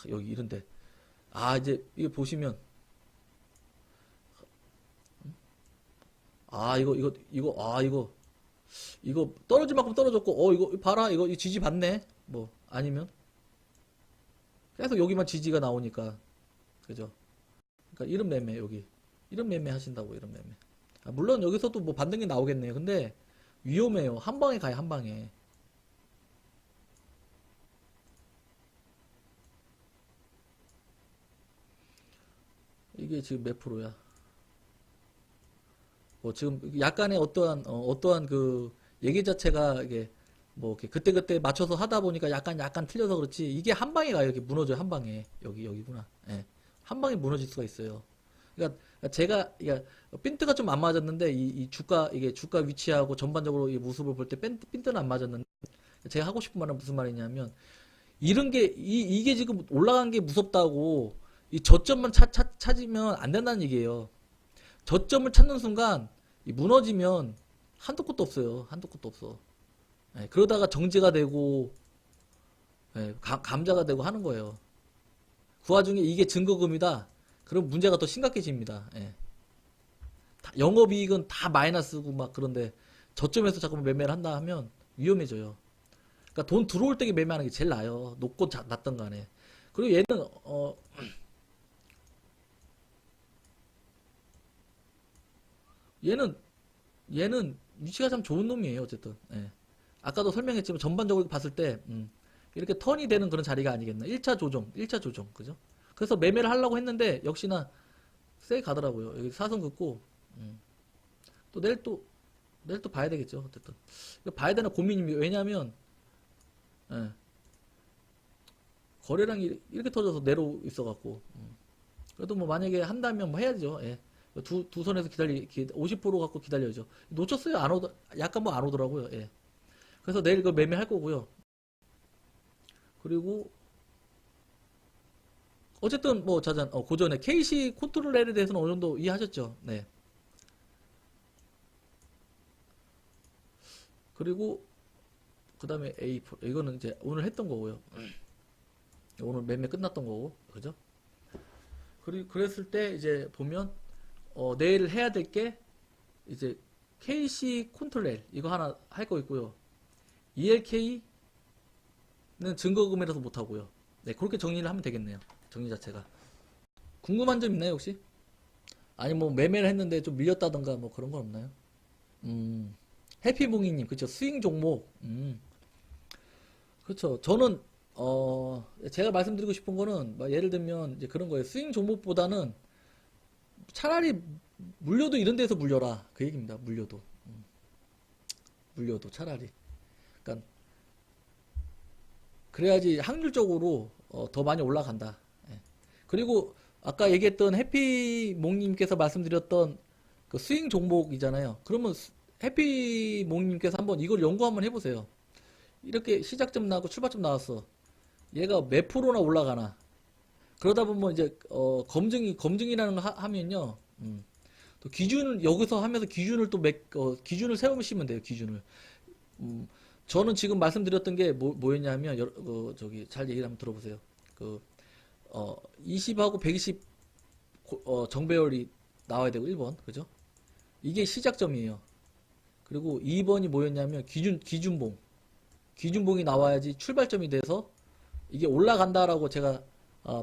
여기 이런데 이제 이거 보시면 이거 떨어질 만큼 떨어졌고 이거 봐라 이거 지지 받네 뭐 아니면 계속 여기만 지지가 나오니까 그죠? 그러니까 이런 매매 여기 이런 매매 하신다고 이런 매매. 물론 여기서도 뭐 반등이 나오겠네요. 근데 위험해요. 한 방에 가요 한 방에. 이게 지금 몇 프로야? 뭐 지금 약간의 어떠한 그 얘기 자체가 이게 뭐 이렇게 그때그때 맞춰서 하다 보니까 약간 틀려서 그렇지 이게 한 방에 가요. 이렇게 무너져요 한 방에 여기구나. 예. 한 방에 무너질 수가 있어요. 그러니까 제가 핀트가 좀 안 맞았는데 이 주가 이게 주가 위치하고 전반적으로 이 모습을 볼 때 핀트는 안 맞았는데 제가 하고 싶은 말은 무슨 말이냐면 이런 게 이게 지금 올라간 게 무섭다고 이 저점만 찾으면 안 된다는 얘기예요. 저점을 찾는 순간 이 무너지면 한도 끝도 없어요. 한도 끝도 없어. 예, 그러다가 정지가 되고 예, 감자가 되고 하는 거예요. 그 와중에 이게 증거금이다. 그럼 문제가 더 심각해집니다. 예. 영업이익은 다 마이너스고 막 그런데 저점에서 자꾸 매매를 한다 하면 위험해져요. 그러니까 돈 들어올 때 매매하는 게 제일 나아요. 높고 낮던 간에. 그리고 얘는 얘는 위치가 참 좋은 놈이에요. 어쨌든. 예. 아까도 설명했지만 전반적으로 봤을 때 이렇게 턴이 되는 그런 자리가 아니겠나. 1차 조정, 1차 조정. 그죠? 그래서 매매를 하려고 했는데 역시나 세게 가더라고요. 여기 사선 긋고 또 내일 또 봐야 되겠죠. 어쨌든. 이거 봐야 되나 고민입니다. 왜냐면 예. 거래량이 이렇게 터져서 내려 있어갖고 그래도 뭐 만약에 한다면 뭐 해야죠. 예. 두 손에서 50% 갖고 기다려야죠. 놓쳤어요. 안 오더 약간 뭐 안 오더라고요. 예. 그래서 내일 그 매매할 거고요. 그리고 어쨌든 뭐 자잔 고전에 KC 컨트롤에 대해서는 어느 정도 이해하셨죠. 네. 그리고 그 다음에 A4 이거는 이제 오늘 했던 거고요. 오늘 매매 끝났던 거고 그죠? 그리고 그랬을 때 이제 보면 내일 해야 될 게 이제 KC 컨트롤 이거 하나 할 거 있고요. ELK는 증거금이라서 못 하고요. 네, 그렇게 정리를 하면 되겠네요. 정리 자체가. 궁금한 점 있나요, 혹시? 아니 뭐 매매를 했는데 좀 밀렸다던가 뭐 그런 건 없나요? 해피봉이님, 그쵸? 스윙 종목. 그렇죠. 저는 제가 말씀드리고 싶은 거는 막 예를 들면 이제 그런 거예요. 스윙 종목보다는 차라리 물려도 이런 데서 물려라 그 얘기입니다. 물려도 차라리. 그러니까 그래야지 확률적으로 더 많이 올라간다. 예. 그리고 아까 얘기했던 해피몽님께서 말씀드렸던 그 스윙 종목이잖아요. 그러면 해피몽님께서 한번 이걸 연구 한번 해보세요. 이렇게 시작점 나고 출발점 나왔어. 얘가 몇 프로나 올라가나. 그러다 보면 이제 검증이라는 거 하면요. 또 기준 여기서 하면서 기준을 또 기준을 세우시면 돼요. 기준을. 저는 지금 말씀드렸던 게 뭐였냐면 저기 잘 얘기를 한번 들어보세요. 그 20하고 120 정배열이 나와야 되고 1번 그죠? 이게 시작점이에요. 그리고 2번이 뭐였냐면 기준봉이 나와야지 출발점이 돼서 이게 올라간다라고 제가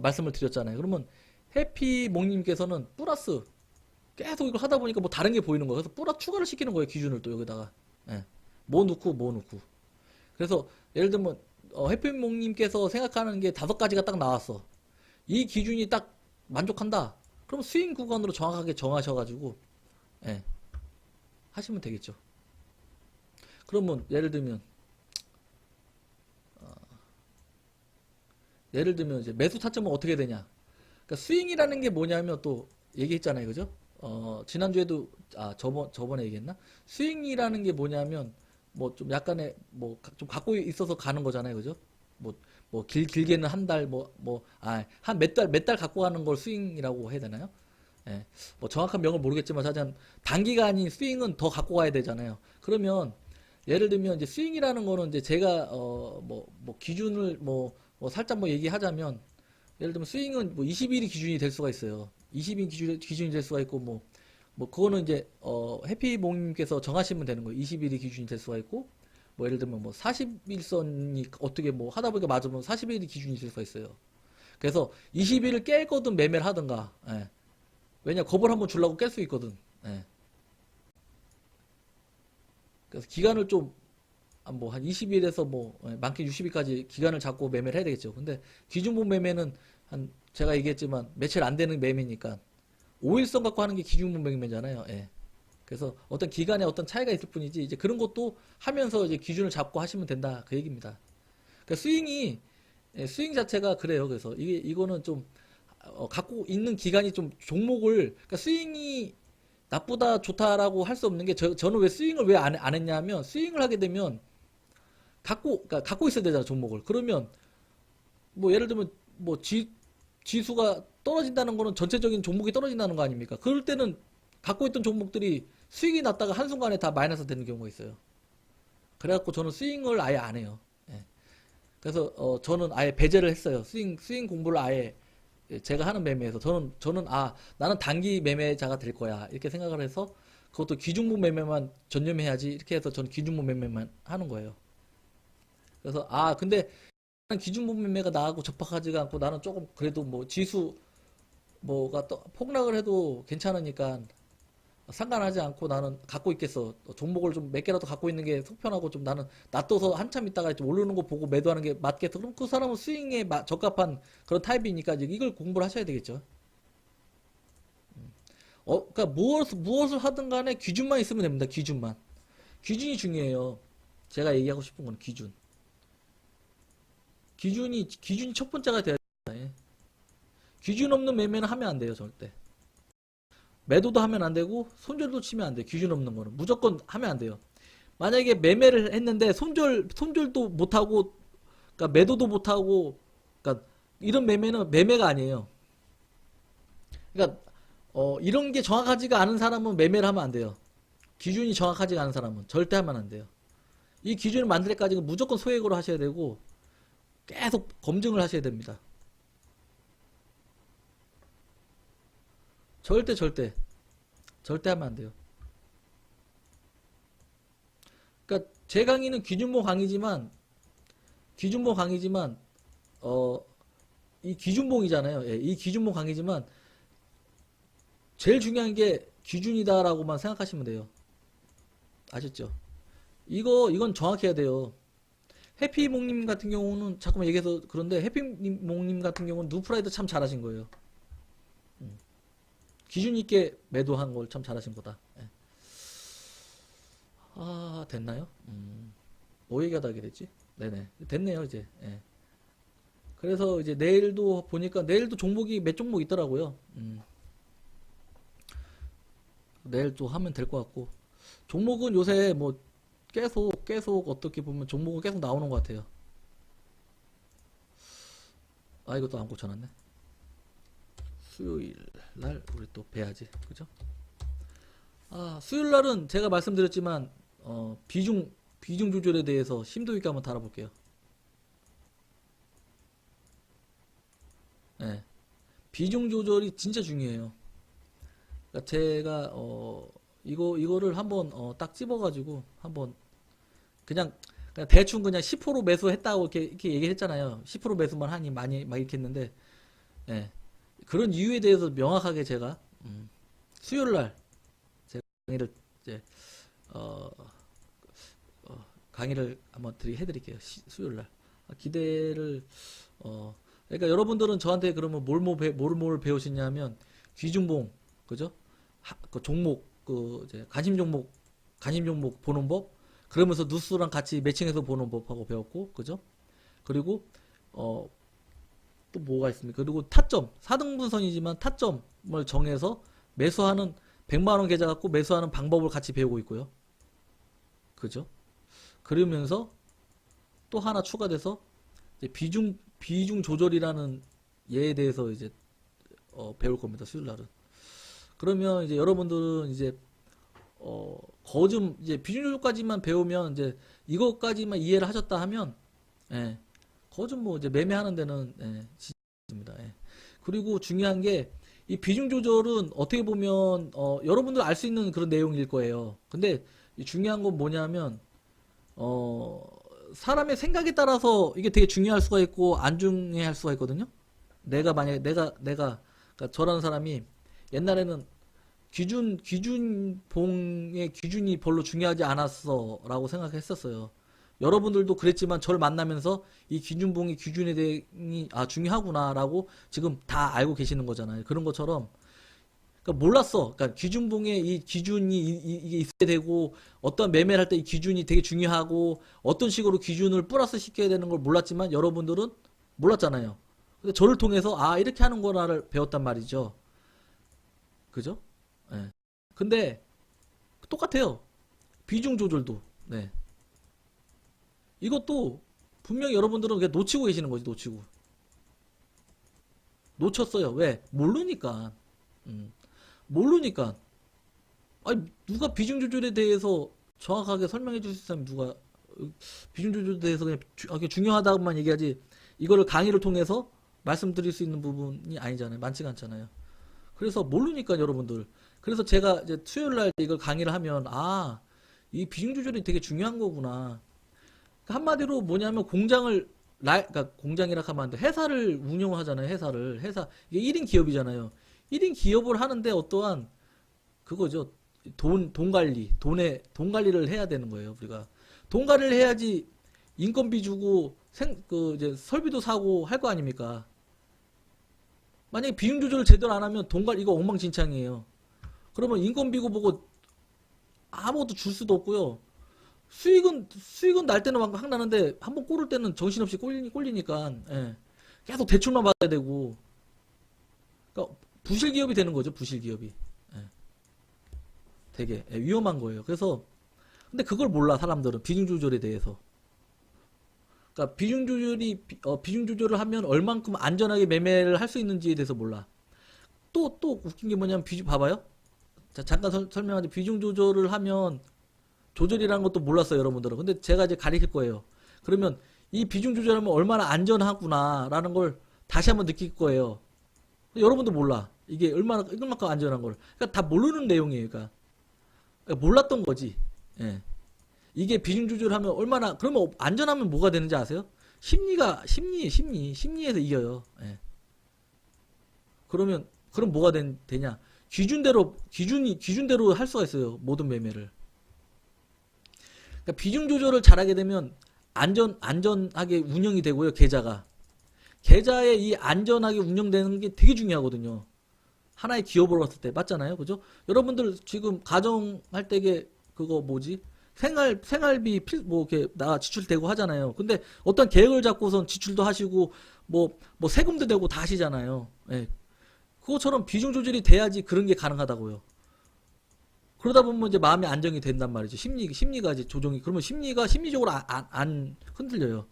말씀을 드렸잖아요. 그러면 해피몽님께서는 플러스 계속 이걸 하다 보니까 뭐 다른 게 보이는 거예요. 그래서 플러스 추가를 시키는 거예요. 기준을 또 여기다가 예. 뭐 넣고 그래서 예를 들면 해피몽님께서 생각하는 게 5가지가 딱 나왔어. 이 기준이 딱 만족한다. 그럼 스윙 구간으로 정확하게 정하셔가지고 예. 하시면 되겠죠. 그러면 예를 들면 이제 매수 타점은 어떻게 되냐? 그러니까 스윙이라는 게 뭐냐면 또 얘기했잖아요, 그죠? 지난주에도 저번에 얘기했나? 스윙이라는 게 뭐냐면 뭐 좀 약간의 뭐 좀 갖고 있어서 가는 거잖아요, 그죠? 길게는 한 달 한 몇 달 갖고 가는 걸 스윙이라고 해야 되나요? 예. 뭐 정확한 명을 모르겠지만 하여튼 단기간인 스윙은 더 갖고 가야 되잖아요. 그러면 예를 들면 이제 스윙이라는 거는 이제 제가 기준을 살짝 얘기하자면 예를 들면 스윙은 20일이 기준이 될 수가 있어요. 20일 기준이 될 수가 있고 그거는 이제 해피몽님께서 정하시면 되는 거예요. 20일이 기준이 될 수가 있고 예를 들면 40일선이 어떻게 하다 보니까 맞으면 40일이 기준이 될 수가 있어요. 그래서 20일을 깰거든 매매를 하든가. 예. 왜냐 겁을 한번 주려고 깰 수 있거든. 예. 그래서 기간을 좀 한 20일에서 많게 60일까지 기간을 잡고 매매를 해야 되겠죠. 근데 기준봉 매매는 제가 얘기했지만 며칠 안 되는 매매니까 5일선 갖고 하는 게 기준봉 매매잖아요. 예. 그래서 어떤 기간에 어떤 차이가 있을 뿐이지 이제 그런 것도 하면서 이제 기준을 잡고 하시면 된다 그 얘기입니다. 그러니까 스윙 자체가 그래요. 그래서 이거는 좀 갖고 있는 기간이 좀 종목을, 그러니까 스윙이 나쁘다 좋다라고 할 수 없는 게, 저는 왜 스윙을 왜 안 했냐면, 스윙을 하게 되면 그러니까 갖고 있어야 되잖아, 종목을. 그러면 뭐 예를 들면 뭐 지수가 떨어진다는 거는 전체적인 종목이 떨어진다는 거 아닙니까? 그럴 때는 갖고 있던 종목들이 수익이 났다가 한순간에 다 마이너스 되는 경우가 있어요. 그래갖고 저는 스윙을 아예 안 해요. 예. 그래서 저는 아예 배제를 했어요. 스윙 공부를 아예, 제가 하는 매매에서 저는 나는 단기 매매자가 될 거야 이렇게 생각을 해서, 그것도 기준목 매매만 전념해야지 이렇게 해서 저는 기준목 매매만 하는 거예요. 그래서 근데 기준목 매매가 나하고 적합하지가 않고, 나는 조금 그래도 뭐 지수 뭐가 또 폭락을 해도 괜찮으니까 상관하지 않고 나는 갖고 있겠어. 종목을 좀 몇 개라도 갖고 있는 게 속편하고, 좀 나는 놔둬서 한참 있다가 좀 오르는 거 보고 매도하는 게 맞겠어. 그럼 그 사람은 스윙에 적합한 그런 타입이니까 이제 이걸 공부를 하셔야 되겠죠. 그러니까 무엇을 하든 간에 기준만 있으면 됩니다. 기준만. 기준이 중요해요. 제가 얘기하고 싶은 건 기준. 기준이 첫 번째가 돼야 돼요. 기준 없는 매매는 하면 안 돼요, 절대. 매도도 하면 안 되고 손절도 치면 안 돼요. 기준 없는 거는 무조건 하면 안 돼요. 만약에 매매를 했는데 손절도 못 하고, 그러니까 매도도 못 하고, 그러니까 이런 매매는 매매가 아니에요. 그러니까 이런 게 정확하지가 않은 사람은 매매를 하면 안 돼요. 기준이 정확하지가 않은 사람은 절대 하면 안 돼요. 이 기준을 만들 때까지는 무조건 소액으로 하셔야 되고, 계속 검증을 하셔야 됩니다. 절대 하면 안 돼요. 그러니까 제 강의는 기준봉 강의지만 어, 이 기준봉이잖아요. 예, 이 기준봉 강의지만 제일 중요한 게 기준이다라고만 생각하시면 돼요. 아셨죠? 이건 정확해야 돼요. 해피몽님 같은 경우는 자꾸만 얘기해서 그런데, 해피몽님 같은 경우는 누프라이드 참 잘하신 거예요. 기준 있게 매도한 걸 참 잘하신 거다. 예. 됐나요? 뭐 얘기하다 하게 됐지? 네네. 됐네요, 이제. 예. 그래서 이제 내일도 보니까, 내일도 종목이 몇 종목 있더라고요. 내일 또 하면 될 것 같고. 종목은 요새 뭐 계속 어떻게 보면 종목은 계속 나오는 것 같아요. 이것도 안 고쳐놨네. 수요일 날 우리 또 뵈야지. 그죠? 수요일 날은 제가 말씀드렸지만, 비중 조절에 대해서 심도 있게 한번 다뤄볼게요. 네. 비중 조절이 진짜 중요해요. 그러니까 제가 이거를 한번 딱 집어가지고 한번 그냥 대충 그냥 10% 매수했다고 이렇게 얘기했잖아요. 10% 매수만 하니 많이 막 이렇게 했는데, 예. 그런 이유에 대해서 명확하게 제가 수요일 날 제가 강의를 이제 어, 강의를 한번 해드릴게요. 수요일 날. 기대를 그러니까 여러분들은 저한테 그러면 뭘 배우시냐면, 귀중봉, 그죠? 그 종목, 이제 관심 종목 보는 법, 그러면서 누수랑 같이 매칭해서 보는 법하고 배웠고, 그죠? 그리고 또 뭐가 있습니까? 그리고 타점, 4등분선이지만 타점을 정해서 매수하는, 100만원 계좌 갖고 매수하는 방법을 같이 배우고 있고요. 그죠? 그러면서 또 하나 추가돼서 이제 비중 조절이라는 예에 대해서 이제 배울 겁니다. 수요일 날은. 그러면 이제 여러분들은 이제 이제 비중 조절까지만 배우면, 이제 이것까지만 이해를 하셨다 하면, 예, 거좀 뭐 이제 매매하는 데는, 예, 진짜입니다. 예. 그리고 중요한 게, 이 비중 조절은 어떻게 보면 여러분들 알 수 있는 그런 내용일 거예요. 근데 중요한 건 뭐냐면, 사람의 생각에 따라서 이게 되게 중요할 수가 있고 안 중요할 수가 있거든요. 만약에 그러니까 저라는 사람이 옛날에는 기준봉의 기준이 별로 중요하지 않았어 라고 생각했었어요. 여러분들도 그랬지만 저를 만나면서 이 기준봉이 기준에 대해 중요하구나 라고 지금 다 알고 계시는 거잖아요. 그런 것처럼, 그러니까 몰랐어. 그러니까 기준봉에 이 기준이 이게 있어야 되고, 어떤 매매를 할 때 이 기준이 되게 중요하고, 어떤 식으로 기준을 플러스 시켜야 되는 걸 몰랐지만 여러분들은 몰랐잖아요. 근데 저를 통해서 아 이렇게 하는 거나를 배웠단 말이죠. 그죠? 예. 근데 똑같아요. 비중 조절도. 네. 이것도 분명히 여러분들은 그냥 놓치고 계시는 거지, 놓치고. 놓쳤어요. 왜? 모르니까. 음. 모르니까. 아니, 누가 비중 조절에 대해서 정확하게 설명해 줄 수 있으면 누가 비중 조절에 대해서 그냥 중요하다고만 얘기하지 이거를 강의를 통해서 말씀드릴 수 있는 부분이 아니잖아요. 많지가 않잖아요. 그래서 모르니까 여러분들. 그래서 제가 이제 수요일 날 이걸 강의를 하면 아, 이 비중 조절이 되게 중요한 거구나. 그러니까 한마디로 뭐냐면 공장을 그러니까 공장이라 하면 안 돼. 회사를 운영하잖아요. 회사 이게 1인 기업이잖아요. 1인 기업을 하는데 어떠한 그거죠. 돈 관리, 돈 관리를 해야 되는 거예요. 우리가 돈 관리를 해야지 인건비 주고 이제 설비도 사고 할 거 아닙니까? 만약에 비용 조절을 제대로 안 하면 돈 관리 이거 엉망진창이에요. 그러면 인건비고 뭐고 아무것도 줄 수도 없고요. 수익은 날 때는 확 나는데 한번 꼬를 때는 정신없이 꼴리니까 예. 계속 대출만 받아야 되고 그러니까 부실 기업이 되는 거죠. 부실 기업이. 예. 되게 위험한 거예요. 그래서 근데 그걸 몰라 사람들은 비중 조절에 대해서. 그러니까 비중 조절을 하면 얼만큼 안전하게 매매를 할 수 있는지에 대해서 몰라. 또 웃긴 게 뭐냐면 봐봐요. 자, 잠깐 설명하지. 비중 조절을 하면 조절이라는 것도 몰랐어요, 여러분들은. 근데 제가 이제 가르칠 거예요. 그러면 이 비중 조절하면 얼마나 안전하구나라는 걸 다시 한번 느낄 거예요. 여러분도 몰라. 이게 얼마만큼 안전한 걸. 그러니까 다 모르는 내용이에요, 그러니까 몰랐던 거지. 예. 이게 비중 조절하면 얼마나 그러면 안전하면 뭐가 되는지 아세요? 심리에서 이겨요. 예. 그럼 뭐가 되냐? 기준대로 할 수가 있어요. 모든 매매를. 그러니까 비중 조절을 잘하게 되면 안전하게 운영이 되고요. 계좌에 이 안전하게 운영되는 게 되게 중요하거든요. 하나의 기업으로 봤을 때 맞잖아요. 그죠? 여러분들 지금 가정할 때게 그거 뭐지? 생활비 뭐 이렇게 나 지출되고 하잖아요. 근데 어떤 계획을 잡고선 지출도 하시고 뭐 세금도 내고 다 하시잖아요. 예. 그것처럼 비중 조절이 돼야지 그런 게 가능하다고요. 그러다 보면 이제 마음이 안정이 된단 말이죠. 심리가 이제 조정이 그러면 심리적으로 안 흔들려요.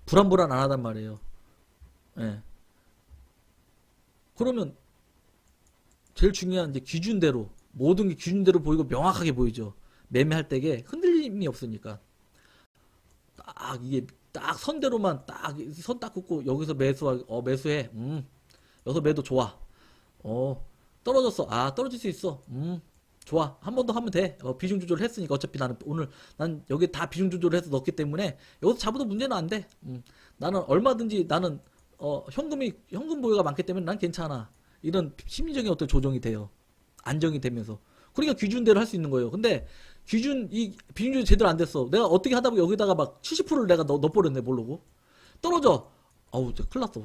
불안 안 하단 말이에요. 예. 그러면 제일 중요한 이제 기준대로 모든 게 기준대로 보이고 명확하게 보이죠. 매매할 때게 흔들림이 없으니까 딱 이게 딱 선대로만 딱 선 딱 긋고 여기서 매수해. 여기서 매도 좋아. 떨어졌어. 아 떨어질 수 있어. 좋아. 한 번 더 하면 돼. 비중 조절을 했으니까 어차피 난 여기 다 비중 조절을 해서 넣었기 때문에 여기서 잡아도 문제는 안 돼. 나는 얼마든지 나는 현금 보유가 많기 때문에 난 괜찮아. 이런 심리적인 어떤 조정이 돼요. 안정이 되면서. 그러니까 기준대로 할 수 있는 거예요. 근데 이 비중 조절이 제대로 안 됐어. 내가 어떻게 하다 보니 여기다가 막 70%를 내가 넣어버렸네, 모르고. 떨어져. 아우, 큰일 났어.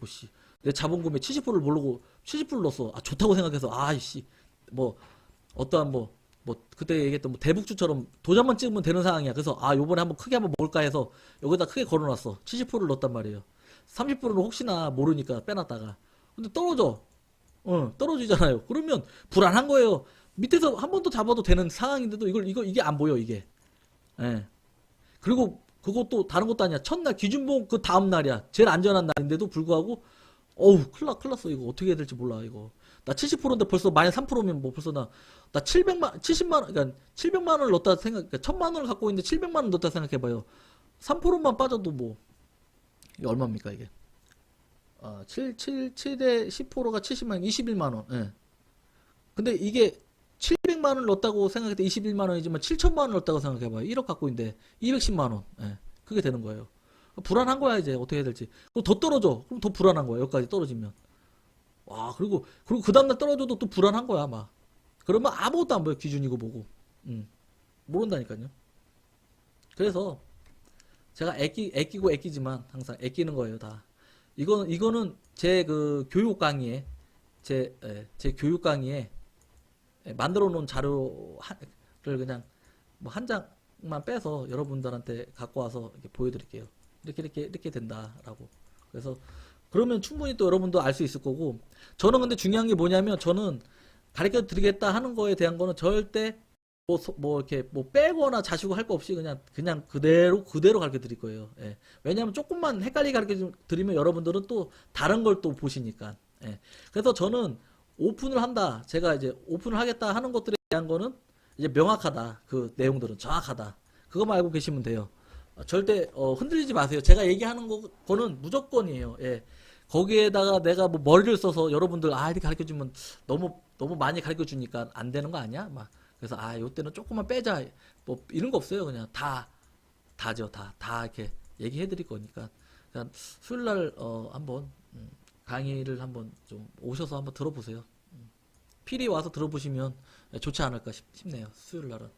씨. 내 자본금의 70%를 모르고 70%를 넣었어. 아, 좋다고 생각해서, 아이씨. 뭐, 어떠한 그때 얘기했던 대북주처럼 도장만 찍으면 되는 상황이야. 그래서, 요번에 크게 한번 먹을까 해서 여기다 크게 걸어놨어. 70%를 넣었단 말이에요. 30%는 혹시나 모르니까 빼놨다가. 근데 떨어지잖아요. 그러면 불안한 거예요. 밑에서 한 번 더 잡아도 되는 상황인데도 이게 안 보여, 이게. 예. 그리고 그것도 다른 것도 아니야. 첫날 기준봉 그 다음 날이야. 제일 안전한 날인데도 불구하고 큰일 났어. 이거 어떻게 해야 될지 몰라, 이거. 나 70%인데 벌써 마이너스 3%면 뭐 벌써 나 70만 원, 그러니까 700만 원을 넣었다 그러니까 1000만 원을 갖고 있는데 700만 원 넣었다 생각해봐요. 3%만 빠져도 이게 얼마입니까, 이게? 7에 10%가 70만, 21만 원. 예. 근데 이게 700만 원을 넣었다고 생각할 때 21만 원이지만 7천만 원을 넣었다고 생각해봐요. 1억 갖고 있는데 210만 원. 예. 그게 되는 거예요. 불안한 거야, 이제. 어떻게 해야 될지. 그럼 더 떨어져. 그럼 더 불안한 거야. 여기까지 떨어지면. 와, 그리고 그 다음날 떨어져도 또 불안한 거야, 막. 그러면 아무것도 안 보여. 기준이고 뭐고. 모른다니까요. 그래서 제가 애끼지만 항상 애끼는 거예요, 다. 이거는 제 그 교육 강의에 제 교육 강의에 만들어 놓은 자료를 그냥 뭐 한 장만 빼서 여러분들한테 갖고 와서 이렇게 보여드릴게요. 이렇게 된다라고. 그래서 그러면 충분히 또 여러분도 알 수 있을 거고, 저는 근데 중요한 게 뭐냐면, 저는 가르쳐 드리겠다 하는 거에 대한 거는 절대 뭐 이렇게 뭐 빼거나 자시고 할 거 없이 그냥 그대로 가르쳐 드릴 거예요. 예. 왜냐하면 조금만 헷갈리게 가르쳐 드리면 여러분들은 또 다른 걸 또 보시니까. 예. 그래서 저는 오픈을 한다. 제가 이제 오픈을 하겠다 하는 것들에 대한 거는 이제 명확하다. 그 내용들은 정확하다. 그거만 알고 계시면 돼요. 절대 흔들리지 마세요. 제가 얘기하는 거는 무조건이에요. 예. 거기에다가 내가 뭐 머리를 써서 여러분들 이렇게 가르쳐 주면 너무 많이 가르쳐 주니까 안 되는 거 아니야? 막 그래서 요때는 조금만 빼자. 뭐 이런 거 없어요. 그냥 다죠. 다 이렇게 얘기해 드릴 거니까. 그냥 수요일 날 한번 강의를 한번 좀 오셔서 한번 들어보세요. 필히 와서 들어보시면 좋지 않을까 싶네요. 수요일 날은.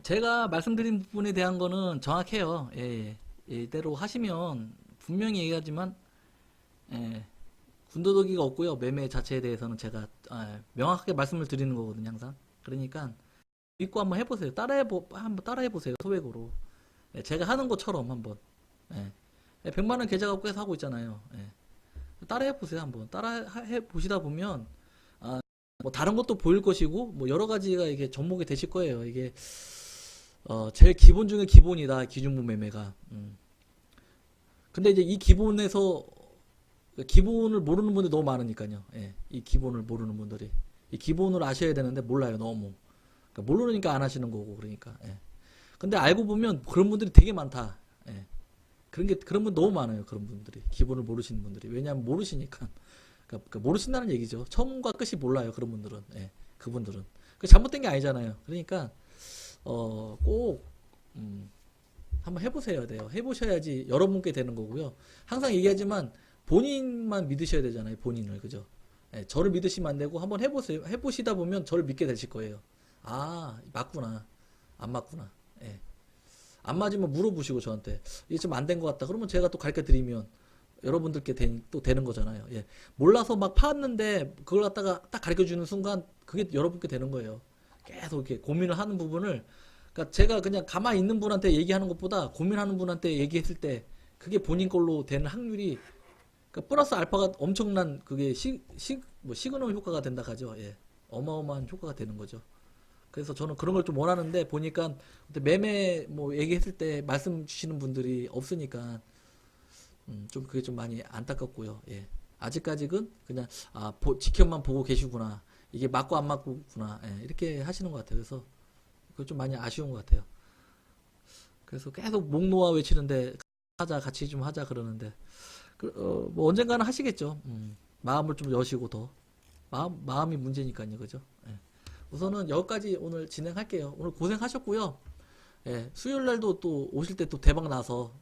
제가 말씀드린 부분에 대한 거는 정확해요. 예, 예. 이대로 하시면 분명히 얘기하지만 예, 군더더기가 없고요. 매매 자체에 대해서는 제가 명확하게 말씀을 드리는 거거든요. 항상. 그러니까 믿고 한번 해보세요. 한번 따라해보세요. 소액으로. 예, 제가 하는 것처럼 한번. 예. 100만 원 계좌 갖고 해서 하고 있잖아요. 예. 따라해보세요. 한번. 따라해보시다 보면 뭐 다른 것도 보일 것이고 뭐 여러 가지가 이게 접목이 되실 거예요. 이게 제일 기본 중에 기본이다. 기준부 매매가. 근데 이제 이 기본에서 기본을 모르는 분들이 너무 많으니까요. 예, 이 기본을 모르는 분들이 이 기본을 아셔야 되는데 몰라요. 너무. 그러니까 모르니까 안 하시는 거고 그러니까. 예. 근데 알고 보면 그런 분들이 되게 많다. 예. 그런 분 너무 많아요. 그런 분들이 기본을 모르시는 분들이. 왜냐하면 모르시니까. 그러니까 모르신다는 얘기죠. 처음과 끝이 몰라요. 그런 분들은. 예. 그분들은. 잘못된 게 아니잖아요. 그러니까 꼭 한번 해보셔야 돼요. 해보셔야지 여러분께 되는 거고요. 항상 얘기하지만 본인만 믿으셔야 되잖아요. 본인을. 그죠? 예, 저를 믿으시면 안 되고 한번 해보세요. 해보시다 보면 저를 믿게 되실 거예요. 맞구나. 안 맞구나. 예. 안 맞으면 물어보시고 저한테 이게 좀 안 된 것 같다. 그러면 제가 또 가르쳐 드리면 여러분들께 또 되는 거잖아요. 예. 몰라서 막 파왔는데 그걸 갖다가 딱 가르쳐 주는 순간 그게 여러분께 되는 거예요. 계속 이렇게 고민을 하는 부분을, 그러니까 제가 그냥 가만히 있는 분한테 얘기하는 것보다 고민하는 분한테 얘기했을 때 그게 본인 걸로 되는 확률이, 그러니까 플러스 알파가 엄청난 그게 뭐 시그널 효과가 된다 하죠. 예. 어마어마한 효과가 되는 거죠. 그래서 저는 그런 걸 좀 원하는데 보니까 매매 뭐 얘기했을 때 말씀 주시는 분들이 없으니까 좀 그게 좀 많이 안타깝고요. 예. 아직까지는 그냥 지켜만 보고 계시구나. 이게 맞고 안 맞고구나. 예. 이렇게 하시는 것 같아요. 그래서 그거 좀 많이 아쉬운 것 같아요. 그래서 계속 목 놓아 외치는데 같이 좀 하자 그러는데 뭐 언젠가는 하시겠죠. 마음을 좀 여시고 더 마음이 문제니까요. 그죠? 예. 우선은 여기까지 오늘 진행할게요. 오늘 고생하셨고요. 예. 수요일 날도 또 오실 때 또 대박 나서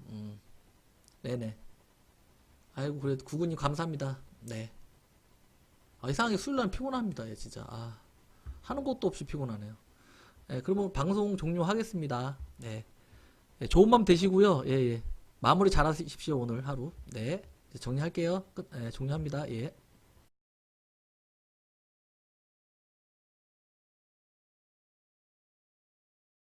네네. 아이고 그래도 구구님 감사합니다. 네. 이상하게 수요일 날 피곤합니다. 예, 진짜. 하는 것도 없이 피곤하네요. 예, 그러면 방송 종료하겠습니다. 네. 예, 좋은 밤 되시고요. 예, 예. 마무리 잘 하십시오, 오늘 하루. 네. 이제 정리할게요. 종료합니다. 예.